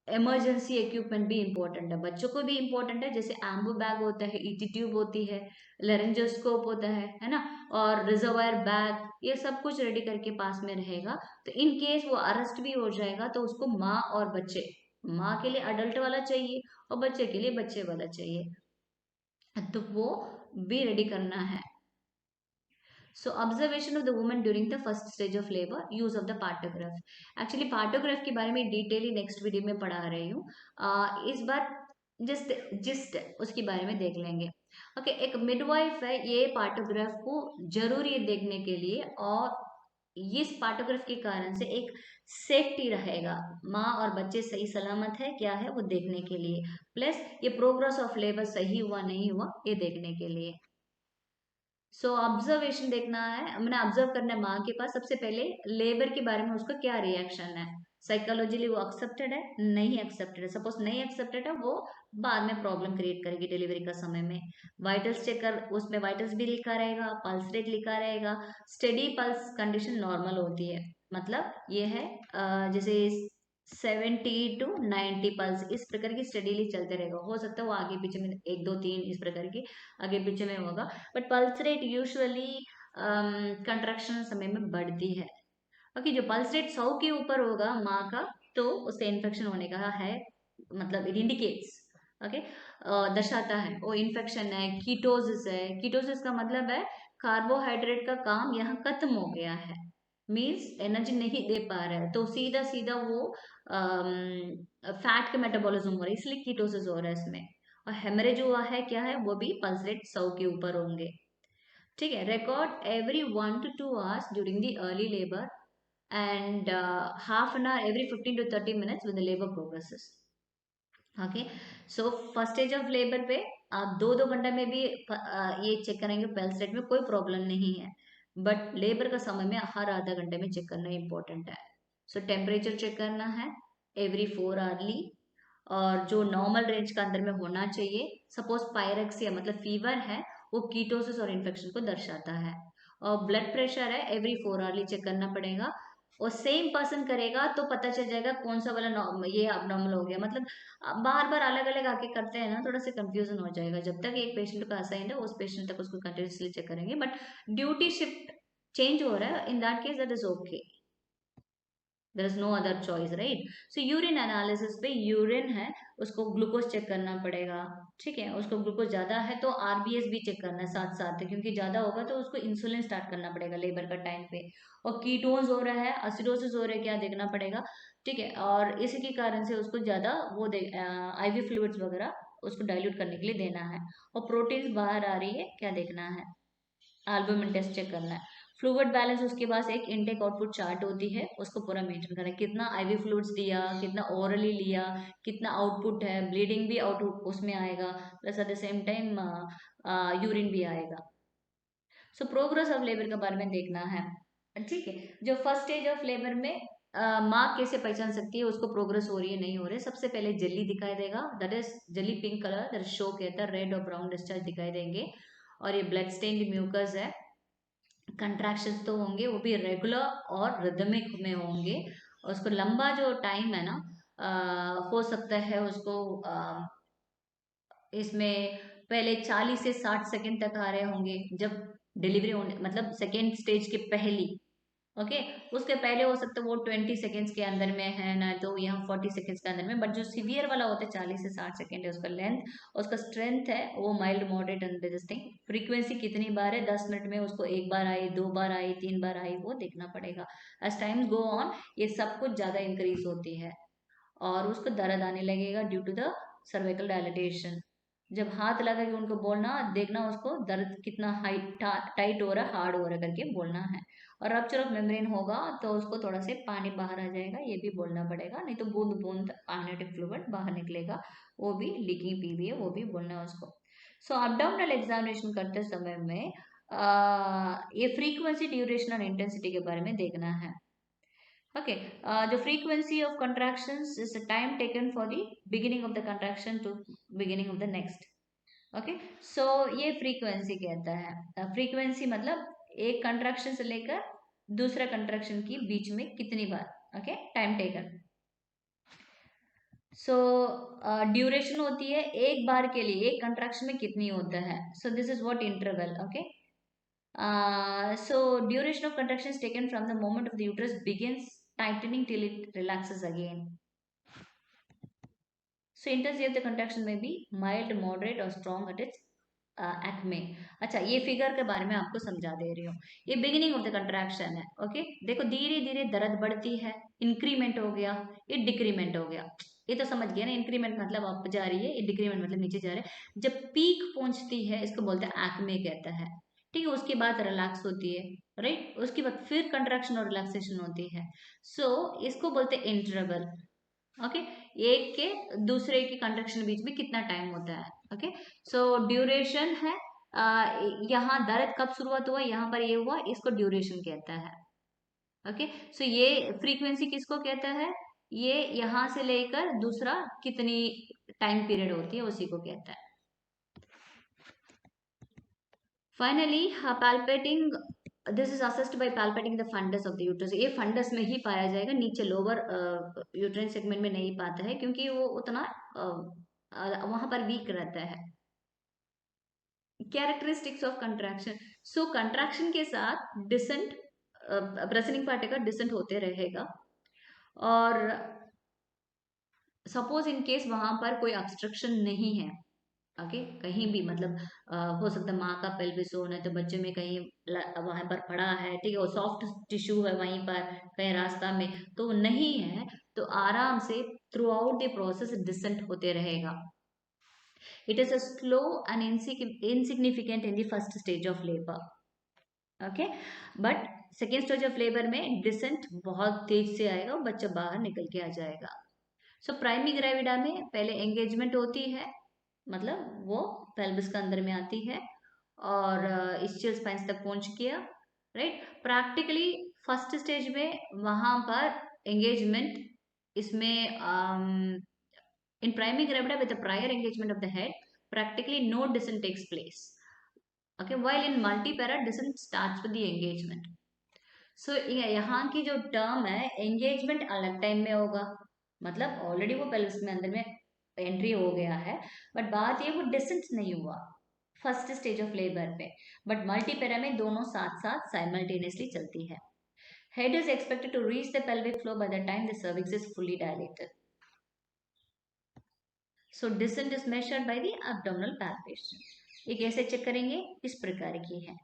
इमरजेंसी इक्विपमेंट भी इंपॉर्टेंट है, बच्चों को भी इंपॉर्टेंट है, जैसे एम्बू बैग होता है, ईटी ट्यूब होती है, लेरेंजोस्कोप होता है ना, और रिजर्वायर बैग, ये सब कुछ रेडी करके पास में रहेगा। तो इन केस वो अरेस्ट भी हो जाएगा तो उसको माँ और बच्चे, माँ के लिए अडल्ट वाला चाहिए और बच्चे के लिए बच्चे वाला चाहिए, तो वो भी रेडी करना है। So observation of the woman during the first stage of labor, use of the partograph. Actually partograph के बारे में डिटेली नेक्स्ट वीडियो में पढ़ा रही हूँ। इस बार जिस्ट जिस्ट उसके बारे में देख लेंगे। ओके, एक मिडवाइफ है, ये पार्टोग्राफ को जरूरी है देखने के लिए, और इस पार्टोग्राफ के कारण से एक सेफ्टी रहेगा, माँ और बच्चे सही सलामत है क्या है वो देखने के लिए, प्लस ये प्रोग्रेस ऑफ लेबर सही हुआ नहीं हुआ ये देखने के लिए। सो ऑब्जर्वेशन देखना है, मैंने ऑब्जर्व करना है माँ के पास। सबसे पहले लेबर के बारे में उसका क्या रिएक्शन है, साइकोलॉजिकली वो एक्सेप्टेड है नहीं एक्सेप्टेड है, सपोज नहीं एक्सेप्टेड है वो बाद में प्रॉब्लम क्रिएट करेगी डिलीवरी का समय में। वाइटल्स चेक कर, उसमें वाइटल्स भी लिखा रहेगा, पल्स रेट लिखा रहेगा, स्टेडी पल्स कंडीशन नॉर्मल होती है, मतलब ये है जैसे 70 to 90 पल्स इस प्रकार की स्टडीली चलते रहेगा, हो सकता है वो आगे पीछे में 1 2 3 इस प्रकार की आगे पीछे में होगा, but pulse rate usually contraction समय में बढ़ती है। ओके, जो पल्स रेट 100 के ऊपर होगा माँ का, तो उससे इन्फेक्शन होने का है, मतलब इट इंडिकेट्स, ओके, दर्शाता है वो इन्फेक्शन है। कीटोसिस है, कीटोसिस का मतलब है कार्बोहाइड्रेट का काम यहाँ खत्म हो गया है, मीन्स एनर्जी नहीं दे पा रहा है, तो सीधा सीधा वो फैट का मेटाबॉलिज्म हो रहा है, इसलिए कीटोसिस हो रहा है इसमें। और हेमरेज हुआ है क्या है, वो भी पल्स रेट 100 के ऊपर होंगे। ठीक है, record every 1 to 2 hours during the early labour and half an hour every 15 to 30 minutes with the labor progresses। Okay, so first stage of labour पे आप 2 2 घंटे में भी ये चेक करेंगे पल्स रेट में कोई प्रॉब्लम नहीं है, बट लेबर का समय में हर आधा घंटे में चेक करना इंपॉर्टेंट है। सो टेम्परेचर चेक करना है एवरी 4 hourly, और जो नॉर्मल रेंज का अंदर में होना चाहिए। सपोज पायरेक्सिया मतलब फीवर है, वो कीटोसिस और इन्फेक्शन को दर्शाता है। और ब्लड प्रेशर है एवरी 4 hourly चेक करना पड़ेगा, और सेम पर्सन करेगा तो पता चल जाएगा कौन सा वाला ये abnormal हो गया, मतलब बार बार अलग अलग आके करते हैं ना, थोड़ा सा कंफ्यूजन हो जाएगा। जब तक एक पेशेंट का असाइंड है उस पेशेंट तक उसको कंटिन्यूसली चेक करेंगे, बट ड्यूटी शिफ्ट चेंज हो रहा है, in that case that is okay, there is no other choice, right. So urine analysis पे यूरिन है उसको ग्लूकोज चेक करना पड़ेगा। ठीक है, उसको ग्लूकोज ज्यादा है तो आरबीएस भी चेक करना है साथ साथ, क्योंकि ज्यादा होगा तो उसको इंसुलिन स्टार्ट करना पड़ेगा लेबर का टाइम पे। और कीटोन्स हो रहा है, एसिडोसिस हो रहा है क्या देखना पड़ेगा। ठीक है, और इसी के कारण से उसको ज्यादा वो आईवी फ्लूइड्स वगैरह उसको डाइल्यूट करने के लिए देना है। और प्रोटीन्स बाहर आ रही है क्या देखना है, एल्बुमिन टेस्ट चेक करना है। फ्लूइड बैलेंस उसके पास एक इनटेक आउटपुट चार्ट होती है, उसको पूरा मेंटेन करना है, कितना आईवी फ्लूइड्स दिया, कितना ओरली लिया, कितना आउटपुट है, ब्लीडिंग भी आउटपुट उसमें आएगा, plus at the same time urine भी आएगा। सो प्रोग्रेस ऑफ लेबर के बारे में देखना है। ठीक है, जो फर्स्ट स्टेज ऑफ लेबर में माँ कैसे पहचान सकती है उसको प्रोग्रेस हो रही है नहीं हो रही है। सबसे पहले जेली दिखाई देगा, that is jelly pink colour, that show कहता है रेड और ब्राउन डिस्चार्ज दिखाई देंगे, और ये ब्लड स्टेन्ड म्यूकस है। कंट्रैक्शंस तो होंगे, वो भी रेगुलर और रिदमिक में होंगे, और उसको लंबा जो टाइम है ना, हो सकता है उसको इसमें पहले 40 से 60 सेकंड तक आ रहे होंगे जब डिलीवरी होने, मतलब सेकेंड स्टेज के पहली। ओके, उसके पहले हो सकता है वो 20 सेकेंड्स के अंदर में है ना, तो यहाँ 40 सेकेंड्स के अंदर में, बट जो सीवियर वाला होता है 40 से 60 सेकेंड है उसका लेंथ, उसका स्ट्रेंथ है वो mild moderate and resisting. Frequency कितनी बार है, 10 मिनट में उसको 1 बार आई, 2 बार आई, 3 बार आई, वो देखना पड़ेगा। एज टाइम्स गो ऑन ये सब कुछ ज्यादा इंक्रीज होती है, और उसको दर्द आने लगेगा due to the cervical dilatation. जब हाथ लगा के उनको बोलना देखना उसको दर्द कितना हाई टाइट हो रहा है, हार्ड हो रहा है करके बोलना है। और रप्चर ऑफ मेम्ब्रेन होगा तो उसको थोड़ा से पानी बाहर आ जाएगा, ये भी बोलना पड़ेगा, नहीं तो बूंद बूंद amniotic फ्लूइड बाहर निकलेगा, वो भी लीकिंग पीवी है, वो भी बोलना है उसको। सो abdominal एग्जामिनेशन करते समय में ये फ्रीक्वेंसी, ड्यूरेशन और इंटेंसिटी के बारे में देखना है। Okay, the frequency of contractions is the time taken for the beginning of the contraction to beginning of the next. Okay, so ये frequency कहता है। frequency मतलब एक contraction से लेकर दूसरा contraction की बीच में कितनी बार, okay, time taken। सो ड्यूरेशन होती है एक बार के लिए, एक कंट्रैक्शन में कितनी होता है. So this is what interval. Okay. So duration of contraction is taken from the moment of the uterus begins tightening till it relaxes again. So intensity of the contraction may be mild, moderate or strong at its acme. अच्छा, ये figure के बारे में आपको समझा दे रही हूँ. ये बिगिनिंग ऑफ द कंट्रैक्शन है. ओके. देखो धीरे धीरे दर्द बढ़ती है, इंक्रीमेंट हो गया, ये डिक्रीमेंट हो गया. ये तो समझ गया ना, इंक्रीमेंट मतलब अप जा रही है, ये डिक्रीमेंट मतलब नीचे जा रहा है. जब पीक पहुंचती है इसको बोलते हैं एक्मे कहता है. ठीक है. उसके बाद रिलैक्स होती है. राइट. उसके बाद फिर कंट्रैक्शन और रिलैक्सेशन होती है. सो इसको बोलते हैं इंटरवल. ओके. एक के दूसरे के कंट्रक्शन के बीच में कितना टाइम होता है. ओके. सो ड्यूरेशन है. यहाँ दर्द कब शुरुआत हुआ, यहाँ पर ये हुआ, इसको ड्यूरेशन कहता है. ओके. सो ये फ्रीक्वेंसी किसको कहता है, ये यहाँ से लेकर दूसरा कितनी टाइम पीरियड होती है उसी को कहता है. Finally palpating, this is assessed by palpating the fundus of the uterus. ये फंडस में ही पाया जाएगा, नीचे लोअर यूट्राइन सेगमेंट में नहीं पाता है क्योंकि वो उतना वहां पर वीक रहता है. Characteristics of contraction. So contraction के साथ डिसेंट, प्रेसिंग पार्ट का डिसेंट होते रहेगा. और सपोज इन केस वहां पर कोई ऑब्स्ट्रक्शन नहीं है. ओके. कहीं भी मतलब हो सकता है माँ का पेल्विस हो, नहीं तो बच्चे में कहीं वहां पर पड़ा है. ठीक है. वो सॉफ्ट टिश्यू है वहीं पर कहीं रास्ता में, तो नहीं है तो आराम से throughout the process descent होते रहेगा. It is a slow and insignificant in the first stage of labour. Okay. But second stage of labour में डिसेंट बहुत तेज से आएगा, बच्चा बाहर निकल के आ जाएगा. सो प्राइमरी ग्रेविडा में पहले एंगेजमेंट होती है, मतलब वो पेल्विस के अंदर में आती है और इस्चियल स्पाइंस तक पहुंच गया. राइट. प्रैक्टिकली फर्स्ट स्टेज में वहां पर एंगेजमेंट, इसमें in primary gravida with the prior engagement of the head practically no descent takes place. Okay, while in multipara descent starts with the engagement. So यहाँ की जो टर्म है, engagement अलग time में होगा, मतलब ऑलरेडी वो पेल्विस में अंदर में एंट्री हो गया है, बट बात ये वो डिसेंट नहीं हुआ फर्स्ट स्टेज ऑफ लेबर पे. बट मल्टीपेरा में दोनों साथ साथ साइमल्टेनियसली चलती है. Head is expected to reach the pelvic floor by the time the cervix is fully dilated. So descent is measured by the abdominal palpation. ये कैसे check करेंगे, इस प्रकार की है.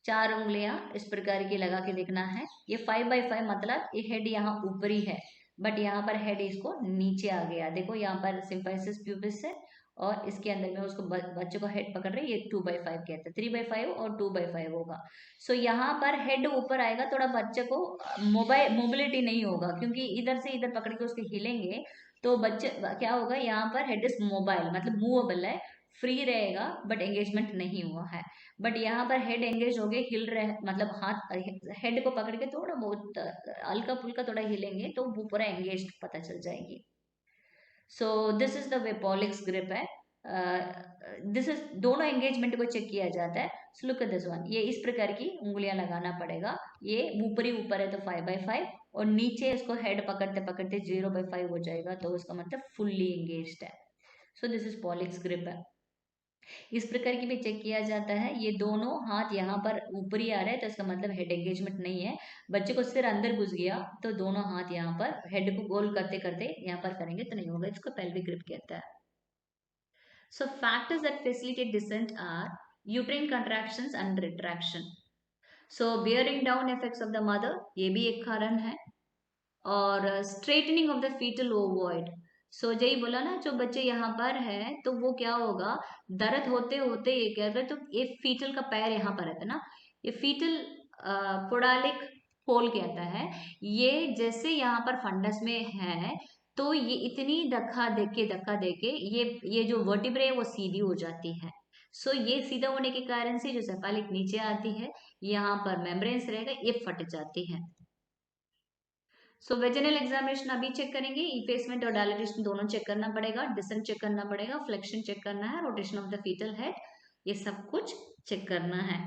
4 उंगलियां इस प्रकार की लगा के देखना है. ये 5x5 मतलब ये हेड यहाँ ऊपरी है, बट यहाँ पर हेड इसको नीचे आ गया. देखो यहाँ पर सिम्फाइसिस प्यूबिस है और इसके अंदर में उसको बच्चे को हेड पकड़ रहे, ये 2x5 कहते हैं. 3x5 और 2x5 होगा. सो यहाँ पर हेड ऊपर आएगा, थोड़ा बच्चे को मोबिलिटी नहीं होगा क्योंकि इधर से इधर पकड़ के उसके हिलेंगे तो बच्चे क्या होगा, यहाँ पर हेड इज मोबाइल मतलब मूवेबल है, फ्री रहेगा, बट एंगेजमेंट नहीं हुआ है. बट यहाँ पर हेड एंगेज हो गए, हिल रहे मतलब हाथ हेड को पकड़ के थोड़ा बहुत हल्का फुल्का थोड़ा हिलेंगे तो वो पूरा एंगेज पता चल जाएगी. सो this is the way पॉलिक्स grip है. दिस इज दोनों एंगेजमेंट को चेक किया जाता है. So look at this one. ये इस प्रकार की उंगलियां लगाना पड़ेगा. ये ऊपरी ऊपर है तो 5x5 और नीचे इसको हेड पकड़ते पकड़ते 0/5 हो जाएगा तो उसका मतलब फुल्ली एंगेज्ड है. सो दिस इज पॉलिक्स ग्रिप है. इस प्रकार की भी चेक किया जाता है. ये दोनों हाथ यहाँ पर ऊपरी आ रहे हैं तो इसका मतलब हेड एंगेजमेंट नहीं है. बच्चे को सिर अंदर घुस गया तो दोनों हाथ यहाँ पर हेड को गोल करते करते यहाँ पर करेंगे तो नहीं होगा, इसको पेल्विक ग्रिप कहता है. So factors that facilitate descent are uterine contractions and retraction. So bearing down effects of the mother, ये भी एक कारण है. और straightening of the foetal ovoid. So यही बोला ना, जो बच्चे यहाँ पर है तो वो क्या होगा, दर्द होते होते ये क्या होगा, तो ये फीटल का पैर यहाँ पर रहता है ना, ये फीटल पोडालिक पोल कहता है. ये जैसे यहाँ पर फंडस में है तो ये इतनी धक्का देके ये जो वर्टिब्रे है वो सीधी हो जाती है. सो ये सीधा होने के कारण से जो सेफालिक नीचे आती है, यहाँ पर मेम्ब्रेन्स रहेगा, ये फट जाती है. सो वेजिनल एग्जामिनेशन अभी चेक करेंगे. इफेसमेंट और डायलेटेशन दोनों चेक करना पड़ेगा, डिसेंट चेक करना पड़ेगा, फ्लेक्शन चेक करना है, rotation of the foetal head, ये सब कुछ चेक करना है.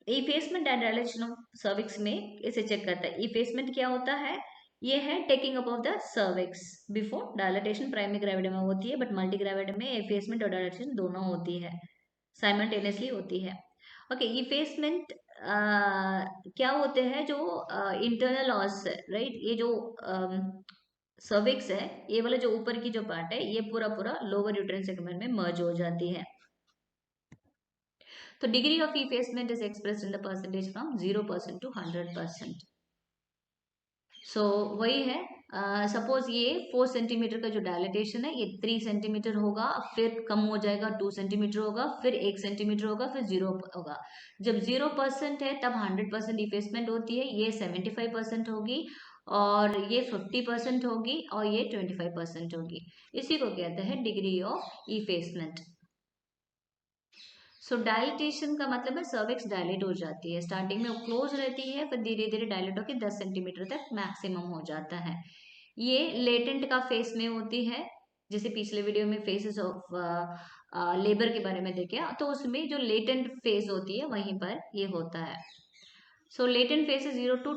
Effacement and dilatation of cervix में इसे चेक करता है. इफेसमेंट क्या होता है, ये है taking up of the cervix before dilatation. Primary gravity में होती है, बट मल्टी ग्रेविटी में एफेसमेंट और डायलेटेशन दोनों होती है, साइमल्टेनियसली होती है। ओके, इफेसमेंट क्या होते हैं, जो इंटरनल ऑस है, राइट। ये जो सर्विक्स है, ये वाला जो ऊपर की जो पार्ट है, ये पूरा पूरा लोअर यूट्राइन सेगमेंट में मर्ज हो जाती है। तो degree of effacement is expressed in the percentage from 0% to 100%। सो वही है, सपोज ये 4 सेंटीमीटर का जो डायलेटेशन है, ये 3 सेंटीमीटर होगा, फिर कम हो जाएगा, 2 सेंटीमीटर होगा, फिर 1 सेंटीमीटर होगा, फिर 0 होगा। जब 0% है तब 100% इफेसमेंट होती है, ये 75% होगी, और ये 50% होगी, और ये 25% होगी। इसी को कहते हैं degree of effacement. So dilatation का मतलब है सर्विक्स डायलेट हो जाती है, स्टार्टिंग में वो क्लोज रहती है, फिर धीरे धीरे डायलेट होकर 10 सेंटीमीटर तक मैक्सिमम हो जाता है। ये लेटेंट का फेस में होती है, जैसे पिछले वीडियो में फेसेस ऑफ लेबर के बारे में देखे, तो उसमें जो लेटेंट फेज होती है वहीं पर ये होता है। सो लेटेंट फेज 0 to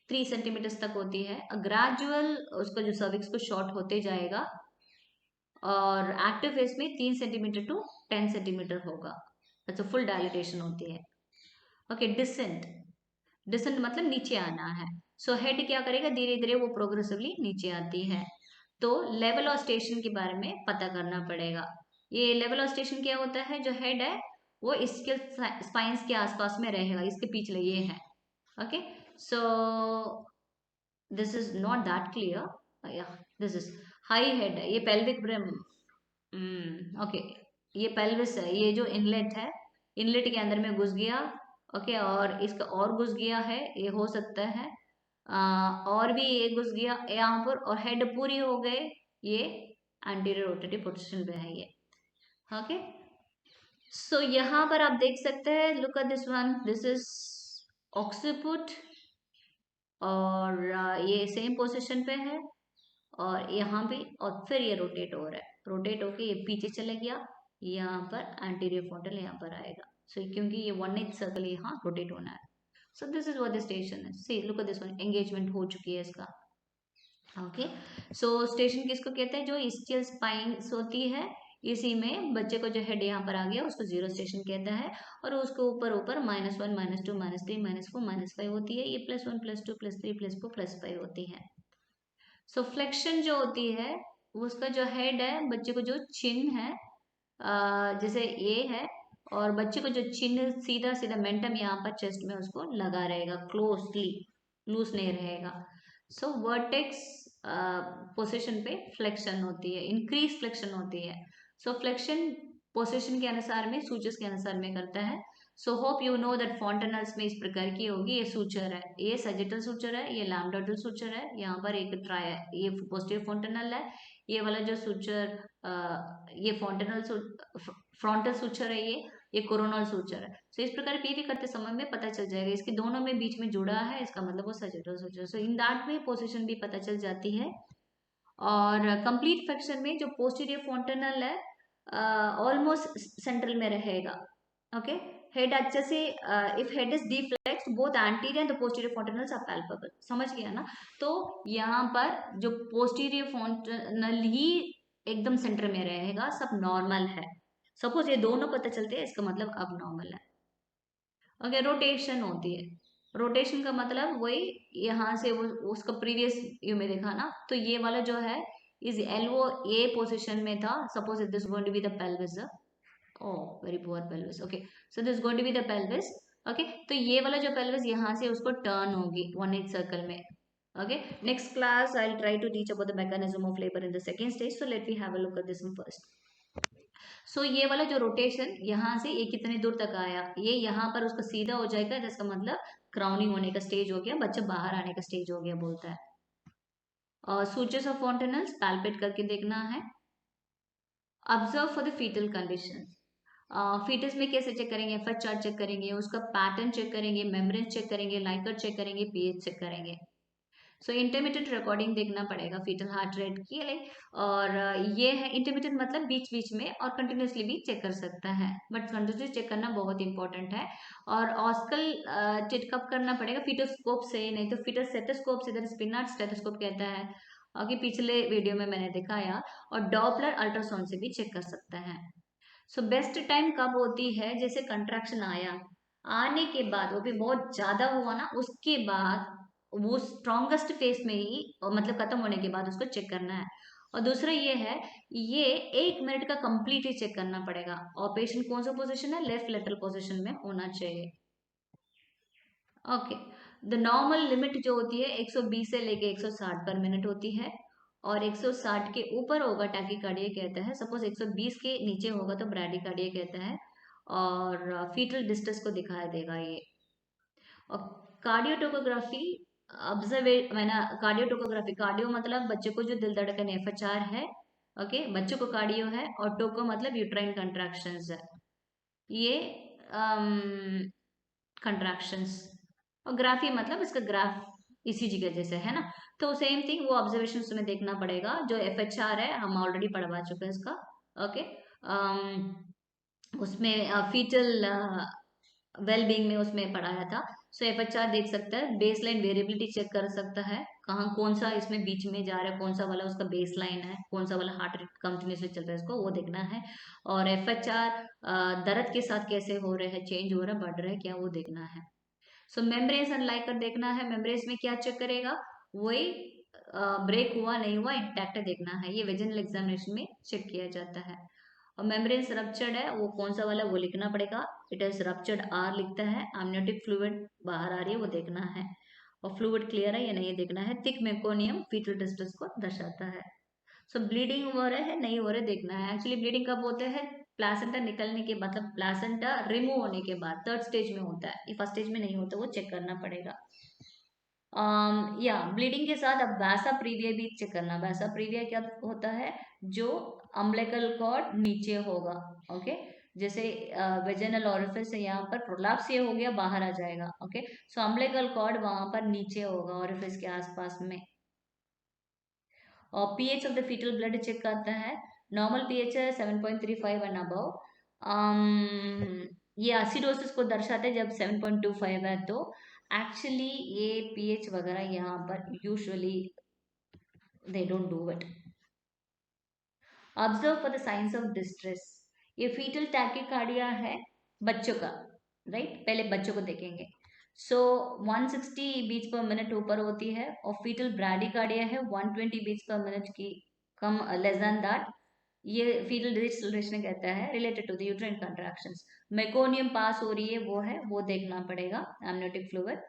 3 सेंटीमीटर तक होती है। ग्रेजुअल उसका जो सर्विक्स को शॉर्ट होते जाएगा, और एक्टिव फेस में 3 सेंटीमीटर टू 10 सेंटीमीटर होगा। अच्छा, फुल डायलिटेशन होती है। Okay, decent. डिसेंट मतलब नीचे आना है। सो हेड क्या करेगा, धीरे धीरे वो प्रोग्रेसिवली नीचे आती है। तो लेवल और स्टेशन के बारे में पता करना पड़ेगा। ये लेवल और स्टेशन क्या होता है, जो हेड है वो इसके स्पाइंस के आसपास में रहेगा, इसके पीछे ये है। Okay, so this is not that clear. या दिस इज हाई हेड है, ये पेल्विक ब्रिम। ओके, ये पेल्विस है, ये जो इनलेट है, इनलेट के अंदर में घुस गया। ओके, और इसका और घुस गया है, ये हो सकता है। और भी ये घुस गया यहाँ पर, और हेड पूरी हो गए, ये एंटीरियर रोटेटिव पोजीशन पे है ये। ओके, सो यहाँ पर आप देख सकते हैं, look at this one, this is occiput, और ये सेम पोजीशन पे है, और यहाँ पे, और फिर ये रोटेट हो रहा है, रोटेट होके ये पीछे चले गया, यहाँ पर एंटीरियर फ्रंटल यहाँ पर आएगा। सो क्योंकि ये 1/8 सर्कल यहाँ रोटेट होना है। So this is what the station है। See look at this one, engagement हो चुकी है इसका। ओके, सो स्टेशन किसको कहते हैं, जो इस्चियल स्पाइंस होती है, इसी में बच्चे को जो हेड यहाँ पर आ गया उसको 0 स्टेशन कहता है, और उसके ऊपर ऊपर -1 -2 -3 -4 -5 होती है, ये +1 +2 +3 +4 +5 होती है। सो फ्लेक्शन जो होती है, उसका जो हेड है, बच्चे को जो चिन्ह है, जैसे ये है, और बच्चे को जो चिन्ह सीधा सीधा मेंटम यहाँ पर चेस्ट में उसको लगा रहेगा, क्लोजली, लूज नहीं रहेगा। सो वर्टेक्स पोजीशन पे फ्लेक्शन होती है, इंक्रीज फ्लेक्शन होती है। सो फ्लेक्शन पोजीशन के अनुसार में, सूचर्स के अनुसार में करता है। So hope you know that fontanelles में इस प्रकार की होगी, ये सूचर है, ये सजिटल सूचर है, ये लैम्डोडल सूचर है, यहाँ पर एक ट्राई, ये पोस्टीरियर फॉन्टेनल है, ये वाला जो सूचर, ये फॉन्टेनल फ्रंटल सूचर है, ये कोरोनल सूचर है। सो इस प्रकार पीवी करते समय में पता चल जाएगा, इसके दोनों में बीच में जुड़ा है, इसका मतलब वो सजिटल सूचर। सो इन दैट में पोजीशन भी पता चल जाती है। और कंप्लीट फ्लेक्शन में जो पोस्टीरियर फॉन्टेनल है, ऑलमोस्ट सेंट्रल में रहेगा। ओके, हेड अच्छे से, if head is deflexed both anterior and the posterior fontanelles are palpable, समझ गया ना। तो यहाँ पर जो पोस्टीरियर फॉन्टेनल ही एकदम सेंटर में रहेगा, सब नॉर्मल है। सपोज ये दोनों पता चलते हैं, इसका मतलब अब नॉर्मल है। ओके, रोटेशन होती है, रोटेशन का मतलब वही, यहाँ से वो उसका प्रीवियस व्यू में देखा ना, तो ये वाला जो है इस एल्वो ए पोजीशन में था, suppose this going to be the pelvis. Oh, very poor pelvis. Okay, so this going to be the pelvis. Okay, तो ये वाला जो पेल्विस यहाँ से उसको टर्न होगी 1/8 सर्कल में। Okay, next class I will try to teach about the mechanism of labour in the second stage, so let we have a look at this one first. So ये वाला जो rotation यहाँ से ये कितने दूर तक आया, ये यहाँ पर उसका सीधा हो जाएगा, जिसका मतलब क्राउनिंग होने का स्टेज हो गया, बच्चा बाहर आने का स्टेज हो गया बोलता है। और सूचर्स ऑफ फॉन्टेनल्स पैल्पेट करके देखना है। Observe for the foetal condition, foetus में कैसे चेक करेंगे, एफएच चार्ट चेक करेंगे, उसका पैटर्न चेक करेंगे, मेम्ब्रेन चेक करेंगे, लाइकर चेक करेंगे, पीएच चेक करेंगे। सो इंटरमीडिएट रिकॉर्डिंग देखना पड़ेगा फीटल हार्ट रेट की, लाइक, और ये है इंटरमीडिएट मतलब बीच बीच में, और कंटिन्यूसली भी चेक कर सकता है, बट कंटिन्यूसली चेक करना बहुत इंपॉर्टेंट है। और ऑस्कल चेक कब करना पड़ेगा, फीटोस्कोप से, नहीं तो फीटल स्टेथोस्कोप से, इधर स्पिनाट स्टेथोस्कोप कहता है, आगे पिछले वीडियो में मैंने दिखाया, और डॉपलर अल्ट्रासाउंड से भी चेक कर सकता है। सो बेस्ट टाइम कब होती है, जैसे कंट्रैक्शन आया, आने के बाद वो भी बहुत ज्यादा हुआ ना, उसके बाद वो स्ट्रॉन्गेस्ट फेस में ही, और मतलब खत्म होने के बाद उसको चेक करना है। और दूसरा ये है, ये 1 मिनट का कंप्लीटली चेक करना पड़ेगा, और पेशेंट कौन सा पोजीशन है, लेफ्ट लेटरल पोजीशन में होना चाहिए। ओके, द नॉर्मल लिमिट जो होती है 120 से लेके 160 पर मिनट होती है, और 160 के ऊपर होगा टैकीकार्डिया कहता है, सपोज 120 के नीचे होगा तो ब्रैडीकार्डिया कहता है, और फीटल डिस्ट्रेस को दिखाई देगा ये। और कार्डियोटोकोग्राफी, ऑब्जर्वे मैंने, कार्डियोटोकोग्राफी, कार्डियो मतलब बच्चे को जो दिल धड़कन एफएचआर है, ओके, बच्चों को कार्डियो है, और टोको मतलब यूट्राइन कंट्रैक्शंस है, ये कंट्रैक्शंस, और ग्राफी मतलब इसका ग्राफ ईसीजी के जैसे है ना। तो सेम थिंग वो ऑब्जर्वेशन में देखना पड़ेगा, जो एफएचआर है हम ऑलरेडी पढ़वा चुके हैं इसका। ओके, उसमें फीटल वेलबींग में उसमें पढ़ाया था। सो एफएचआर देख सकता है, बेस लाइन वेरिएबिलिटी चेक कर सकता है, कहाँ कौन सा इसमें बीच में जा रहा है, कौन सा वाला उसका बेस लाइन है, कौन सा वाला हार्ट रेट कंटिन्यूसली चल रहा है, इसको वो देखना है। और एफएचआर दर्द के साथ कैसे हो रहे हैं, चेंज हो रहा है, बढ़ रहा है क्या, वो देखना है। सो मेम्ब्रेन्स अनलाइक कर देखना है, मेम्ब्रेन्स में क्या चेक करेगा, वही ब्रेक हुआ नहीं हुआ इंटैक्ट देखना है, ये वेजिनल एग्जामिनेशन में चेक किया जाता है। और मेम्ब्रेन्स रप्चर्ड है, वो कौन सा वाला वो लिखना पड़ेगा, इट इज रप्चर्ड आर लिखता है, amniotic फ्लूइड बाहर आ रही है वो देखना है, और फ्लूइड क्लियर है या नहीं ये देखना है। थिक मेकोनियम फीटल डिस्ट्रेस को दर्शाता है। सो ब्लीडिंग हो रहा है नहीं हो रहा है देखना है। एक्चुअली ब्लीडिंग कब होता है, प्लासेंटा निकलने के, मतलब प्लासेंटा रिमूव होने के बाद, थर्ड स्टेज में होता है, ये फर्स्ट स्टेज में नहीं होता, वो चेक करना पड़ेगा। या ब्लीडिंग के साथ अब वैसा प्रीविया भी चेक करना। वैसा प्रीविया क्या होता है, जो अम्बिलिकल कॉर्ड नीचे होगा, ओके, जैसे वेजिनल ओरिफिस है, यहाँ पर प्रोलैप्स ये हो गया, बाहर आ जाएगा, ओके, सो अम्बिलिकल कॉर्ड वहां पर नीचे होगा ओरिफिस के आसपास में। और pH of the foetal blood check करता है, नॉर्मल पीएच है 7.35 एंड अबव। ये एसिडोसिस को दर्शाते हैं जब 7.25 है तो। एक्चुअली ये पीएच वगैरह यहाँ पर usually they don't do it. Observe for the science of distress, ये फीटल टैकीकार्डिया है बच्चों का, राइट, पहले बच्चों को देखेंगे। सो 160 बीट्स पर मिनट ऊपर होती है, और फीटल ब्रैडीकार्डिया है 120 बीट्स पर मिनट की कम, लेस देन दैट। ये फीटल डिसलेशन कहता है, related to the uterine contractions. Meconium pass हो रही है वो है, वो देखना पड़ेगा, एमनियोटिक फ्लूइड।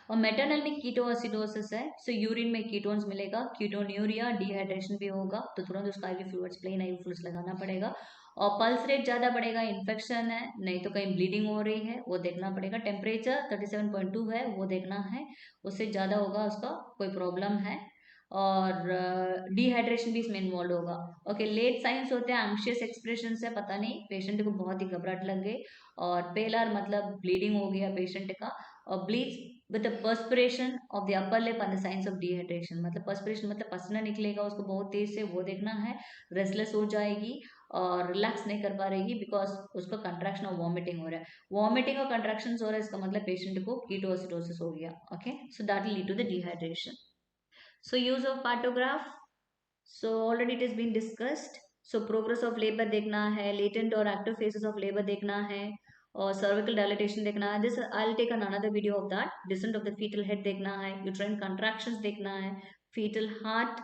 और मेटर्नल में कीटोएसिडोसिस है, सो यूरिन में कीटोन्स मिलेगा, कीटोन्यूरिया, डिहाइड्रेशन भी होगा, तो तुरंत उसका IV fluids, plain IV fluids लगाना पड़ेगा। और पल्स रेट ज्यादा बढ़ेगा, इन्फेक्शन है, नहीं तो कहीं ब्लीडिंग हो रही है, वो देखना पड़ेगा। टेम्परेचर 37.2 है, वो देखना है, उससे ज्यादा होगा उसका कोई प्रॉब्लम है। और डिहाइड्रेशन भी इसमें इन्वॉल्व होगा। ओके, लेट साइंस होते हैं एंग्शियस एक्सप्रेशन से, पता नहीं पेशेंट को बहुत ही घबराहट लग गई, और पेलर मतलब ब्लीडिंग हो गया पेशेंट का, और bleach with the perspiration of the upper lip and the science of dehydration, मतलब पर्सपिरेशन मतलब पसीना निकलेगा उसको बहुत तेज से, वो देखना है। रेस्टलेस हो जाएगी और रिलैक्स नहीं कर पा रहेगी, बिकॉज उसका कंट्रैक्शन और वॉमिटिंग हो रहा है। वॉमिटिंग और कंट्रैक्शन हो रहा है, इसका मतलब पेशेंट को कीटोएसिडोसिस हो गया। Okay, so that will lead to the dehydration. So use of partograph, so already it has been discussed. So progress of labor देखना है, latent और active phases of labor देखना है, और cervical dilatation देखना है। This I'll take another video of that. Descent of the fetal head देखना है, uterine contractions देखना है, fetal heart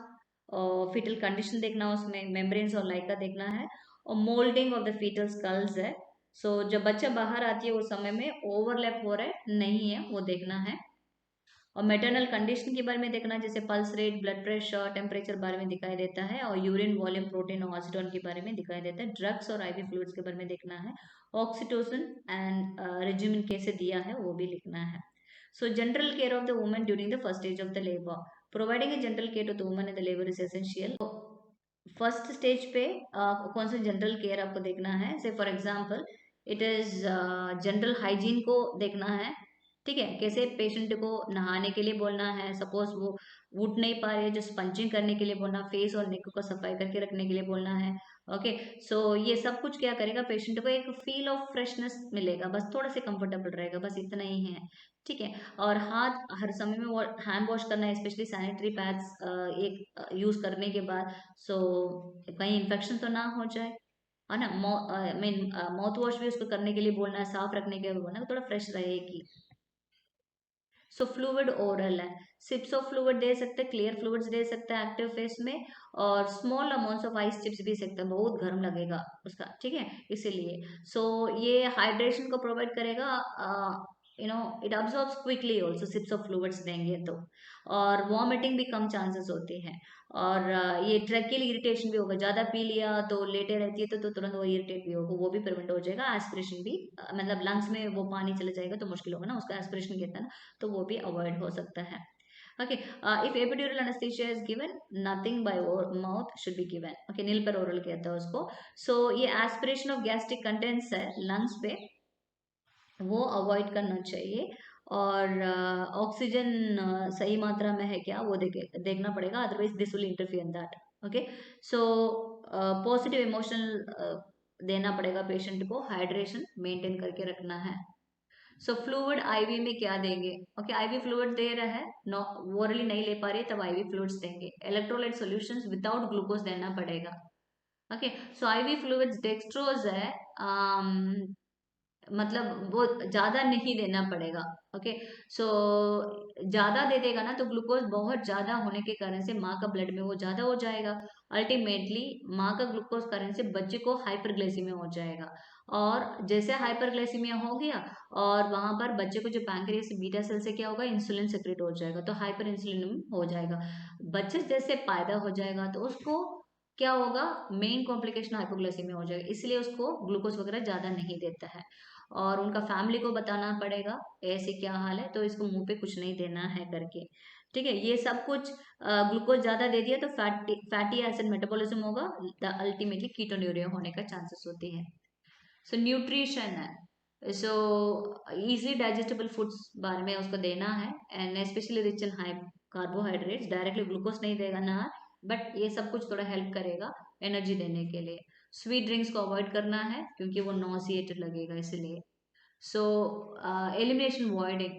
और fetal condition देखना है, उसमें membranes और लाइका देखना है, और molding of the fetal skulls है। So जब बच्चा बाहर आती है उस समय में ओवरलैप हो रहा है नहीं है, वो देखना है। और मेटरनल कंडीशन के बारे में देखना, जैसे pulse rate, blood pressure, temperature बारे में दिखाई देता है, और यूरिन वॉल्यूम, प्रोटीन और एसिडोन के बारे में दिखाई देता है। ड्रग्स और आईवी फ्लूइड्स के बारे में देखना है। ऑक्सीटोसिन एंड रेजिमेन कैसे दिया है वो भी लिखना है। So general care of the woman during the first stage of the labour, providing a general care to the woman in the labour is essential. First stage पे कौन सा जनरल केयर आपको देखना है, say for example it is general hygiene को देखना है, ठीक है, कैसे पेशेंट को नहाने के लिए बोलना है, सपोज वो उठ नहीं पा रही है, जो स्पंजिंग करने के लिए बोलना, फेस और नेक को सफाई करके रखने के लिए बोलना है। ओके, सो ये सब कुछ क्या करेगा, पेशेंट को एक फील ऑफ फ्रेशनेस मिलेगा, बस थोड़ा सा कंफर्टेबल रहेगा, बस इतना ही है। ठीक है, और हाथ हर समय में हैंड वॉश करना है, स्पेशली सैनिटरी पैड्स एक यूज करने के बाद। सो कहीं इन्फेक्शन तो ना हो जाए, है ना। मीन माउथ वॉश भी उसको करने के लिए बोलना है, साफ रखने के लिए बोलना है, थोड़ा फ्रेश रहेगी। सो फ्लूइड ओरल है, सिप्स ऑफ फ्लूइड दे सकते हैं, क्लियर फ्लूइड्स दे सकते हैं एक्टिव फेस में, और small amounts of ice chips भी सकते हैं, बहुत गर्म लगेगा उसका, ठीक है, इसीलिए। सो ये हाइड्रेशन को प्रोवाइड करेगा, it absorbs quickly also, sips of fluids देंगे तो। और वॉमिटिंग भी कम चांसेस होते हैं। और ये ट्रैकियल इरिटेशन भी होगा, ज्यादा पी लिया तो लेटे रहती है तो तुरंत वो इरिटेट भी होगा, वो भी प्रिवेंट हो जाएगा। एस्पिरेशन भी मतलब लंग्स में वो पानी चले जाएगा तो मुश्किल होगा ना, उसका एस्पिरेशन कहते हैं ना, तो वो भी अवॉइड हो सकता है। Okay, if epidural anesthesia is given, nothing by mouth should be given. Okay, नील पर ओरल कहता है उसको। So ये एस्पिरेशन ऑफ गैस्ट्रिक कंटेंट्स है लंग्स पे, वो अवॉइड करना चाहिए। और ऑक्सीजन सही मात्रा में है क्या, वो देखना पड़ेगा, otherwise this will interfere in that. Okay, so positive emotional देना पड़ेगा पेशेंट को, हाइड्रेशन मेंटेन करके रखना है। सो फ्लूइड आईवी में क्या देंगे, ओके, आईवी फ्लूइड दे रहा है, नो ओरली नहीं ले पा रही है, तब आईवी फ्लूइड्स देंगे। इलेक्ट्रोलाइट सॉल्यूशंस विदाउट ग्लूकोज देना पड़ेगा। ओके, सो आईवी फ्लूइड्स डेक्सट्रोज है, मतलब वो ज्यादा नहीं देना पड़ेगा। ओके, सो ज्यादा दे देगा ना तो ग्लूकोज बहुत ज्यादा होने के कारण से माँ का ब्लड में वो ज्यादा हो जाएगा। अल्टीमेटली माँ का ग्लूकोज कारण से बच्चे को हाइपरग्लाइसीमिया हो जाएगा। और जैसे हाइपरग्लाइसीमिया हो गया, और वहां पर बच्चे को जो पैंक्रियास बीटा सेल से क्या होगा, इंसुलिन सेक्रेट हो जाएगा, तो हाइपर इंसुलिन हो जाएगा। बच्चे जैसे पैदा हो जाएगा तो उसको क्या होगा, मेन कॉम्प्लिकेशन हाइपोग्लाइसीमिया हो जाएगा, इसलिए उसको ग्लूकोज वगैरह ज्यादा नहीं देता है। और उनका फैमिली को बताना पड़ेगा ऐसे क्या हाल है, तो इसको मुंह पे कुछ नहीं देना है करके। ठीक है, ये सब कुछ ग्लूकोज ज्यादा दे दिया तो फैटी एसिड मेटाबॉलिज्म होगा, अल्टीमेटली कीटोन्यूरिया होने का चांसेस होती है। सो न्यूट्रिशन है, सो इजी डाइजेस्टेबल फूड्स बारे में उसको देना है, and specially rich in high carbohydrates, directly glucose नहीं देगा ना, बट ये सब कुछ थोड़ा हेल्प करेगा एनर्जी देने के लिए। स्वीट ड्रिंक्स को अवॉइड करना है क्योंकि वो नॉसिएटेड लगेगा इसलिए। सो एलिमिनेशन वॉइडिंग,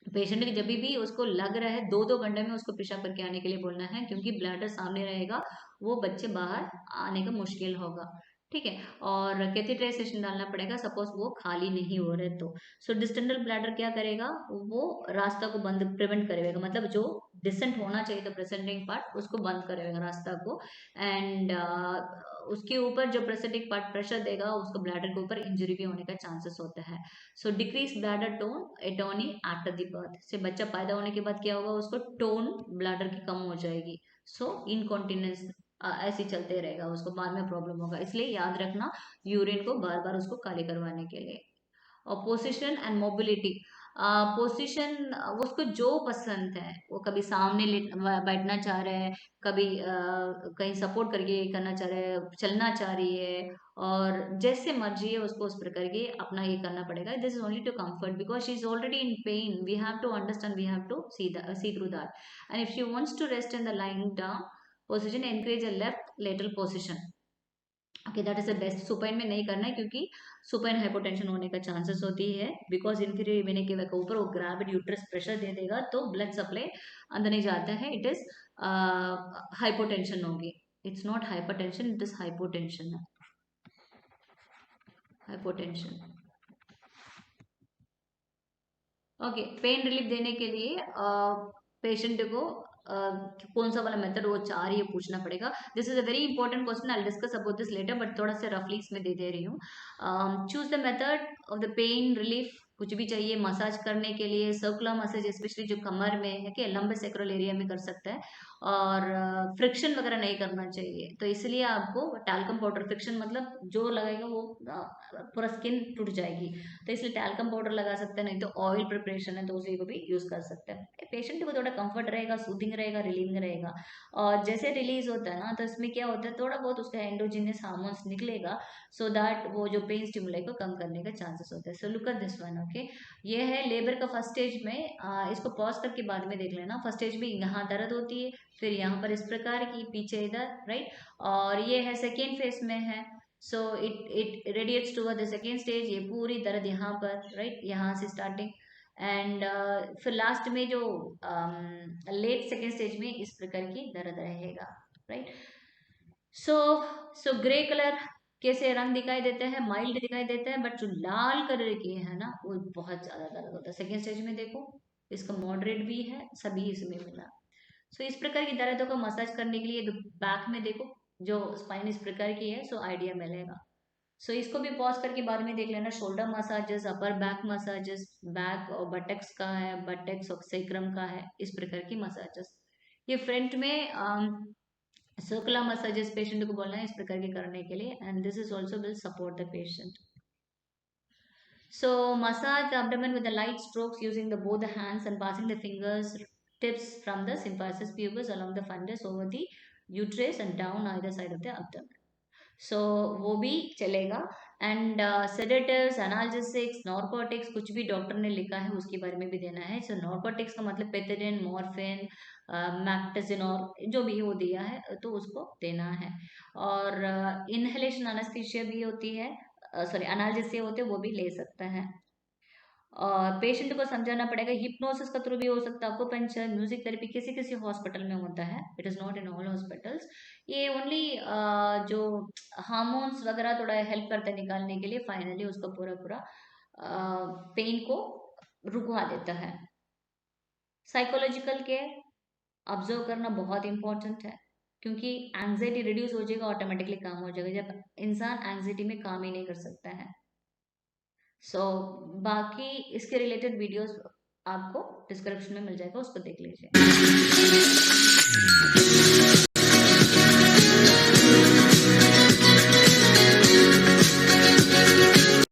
पेशेंट की जब भी उसको लग रहा है 2-2 घंटे में उसको पेशाब करके आने के लिए बोलना है, क्योंकि ब्लैडर सामने रहेगा, वो बच्चे बाहर आने का मुश्किल होगा। ठीक है, और कैथेटराइजेशन डालना पड़ेगा सपोज वो खाली नहीं हो रहे तो। सो डिस्टेंडल ब्लैडर क्या करेगा, वो रास्ता को बंद प्रिवेंट करेगा, मतलब जो डिसेंट होना चाहिए तो प्रेसेंटिंग पार्ट उसको बंद करेगा रास्ता को। एंड उसके ऊपर जो प्रेसेंटिंग पार्ट प्रेशर देगा उसको ब्लैडर के ऊपर इंजरी भी होने का चांसेस होता है। So decrease bladder tone atony after the birth, से बच्चा पैदा होने के बाद क्या होगा, उसको टोन ब्लैडर की कम हो जाएगी। सो इनकॉन्टिनेंस ऐसे ही चलते रहेगा, उसको बाद में प्रॉब्लम होगा, इसलिए याद रखना यूरिन को बार बार उसको खाली करवाने के लिए। और पोजीशन एंड मोबिलिटी, पोजीशन उसको जो पसंद है, वो कभी सामने बैठना चाह रहा है, कभी कहीं सपोर्ट करके करना चाह रहा है, चलना चाह रही है, और जैसे मर्जी है उसको उस प्रकार के अपना ये करना पड़ेगा। This is only to comfort because she is already in pain, we have to understand, we have to see through that. And if she wants to rest in the lying down position, encourage a left lateral position. Okay, that is the best. Supine में नहीं करना है क्योंकि supine hypotension होने का chances होती है, because inferior vena cava के ऊपर वो ग्रेविड यूट्रस प्रेशर दे देगा तो ब्लड सप्लाई अंदर नहीं जाता है, इट इज हाइपोटेंशन होगी। It's not hypertension, it is hypotension, hypotension. Okay, pain relief देने के लिए पेशेंट को कौन सा वाला मेथड वो चाह रही है पूछना पड़ेगा। This is a very important question, I discuss about this later, but थोड़ा सा रफली इसमें दे रही हूँ। Choose the method of the pain relief, कुछ भी चाहिए मसाज करने के लिए, सर्कुलर मसाज स्पेशली जो कमर में है कि लंबे सेक्रल एरिया में कर सकता है, और फ्रिक्शन वगैरह नहीं करना चाहिए, तो इसलिए आपको टैल्कम पाउडर, फ्रिक्शन मतलब जो लगेगा वो पूरा स्किन टूट जाएगी, तो इसलिए टैल्कम पाउडर लगा सकते हैं, नहीं तो ऑयल प्रिपरेशन है तो उसी को भी यूज कर सकते हैं। पेशेंट को थोड़ा कंफर्ट रहेगा, सूथिंग रहेगा, रिलीविंग रहेगा। और जैसे रिलीज होता है ना तो इसमें क्या होता है, थोड़ा बहुत उसका एंडोजीनियस हार्मोन्स निकलेगा, सो दैट वो जो पेन स्टिमुलाई को कम करने का चांसेस होता है। So look at this one. Okay. ये है लेबर का फर्स्ट स्टेज में, इसको पॉज करके बाद में देख लेना। फर्स्ट स्टेज में यहाँ दर्द होती है, फिर यहाँ पर इस प्रकार की, पीछे इधर, राइट। और ये है सेकेंड फेज में है, so it radiates toward the second stage. ये पूरी दर्द यहाँ पर, राइट, यहाँ से स्टार्टिंग, एंड फिर लास्ट में जो लेट सेकेंड स्टेज में इस प्रकार की दर्द रहेगा, राइट। सो सो ग्रे कलर कैसे रंग दिखाई देते हैं, माइल्ड दिखाई देते हैं, बट जो लाल कलर के है ना, वो बहुत ज्यादा दर्द होता है। सेकेंड स्टेज में देखो, इसका मॉडरेट भी है, सभी इसमें मिला। सो इस प्रकार की दर्दों को मसाज करने के लिए बैक में देखो, जो स्पाइन इस प्रकार की है, सो आइडिया मिलेगा। सो इसको भी पॉज करके बाद में देख लेना। Shoulder massages, upper back massages, back और बटक्स का है, बटक्स और सेक्रम का है, इस प्रकार की मसाजेस। ये फ्रंट में सर्कुलर मसाजेस पेशेंट को बोलना है इस प्रकार के करने के लिए, and this is also will support the patient. So massage the abdomen with the light strokes using the both the hands and passing the fingers tips from the symphysis pubis along the fundus over the uterus and down either side of the abdomen. सो वो भी चलेगा। And sedatives, analgesics, narcotics, कुछ भी doctor ने लिखा है उसके बारे में भी देना है। सो नॉर्कोटिक्स का मतलब पेथेडिन, मॉर्फिन, मैक्टेजिनोल, जो भी वो दिया है तो उसको देना है। और इनहेलेशन एनेस्थीसिया भी होती है, सॉरी एनाल्जेसिया होते हैं, वो भी ले सकता है। और पेशेंट को समझाना पड़ेगा। हिप्नोसिस का थ्रू भी हो सकता है, आपको पंचर, म्यूजिक थेरेपी किसी किसी हॉस्पिटल में होता है, it is not in all hospitals. ये ओनली जो हार्मोन्स वगैरह थोड़ा हेल्प करता है निकालने के लिए, फाइनली उसका पूरा पूरा पेन को रुकवा देता है। साइकोलॉजिकल केयर ऑब्जर्व करना बहुत इंपॉर्टेंट है, क्योंकि एंग्जाइटी रिड्यूस हो जाएगा, ऑटोमेटिकली काम हो जाएगा, जब इंसान एंग्जाइटी में काम ही नहीं कर सकता है। सो बाकी इसके रिलेटेड वीडियोस आपको डिस्क्रिप्शन में मिल जाएगा, उसको देख लीजिए।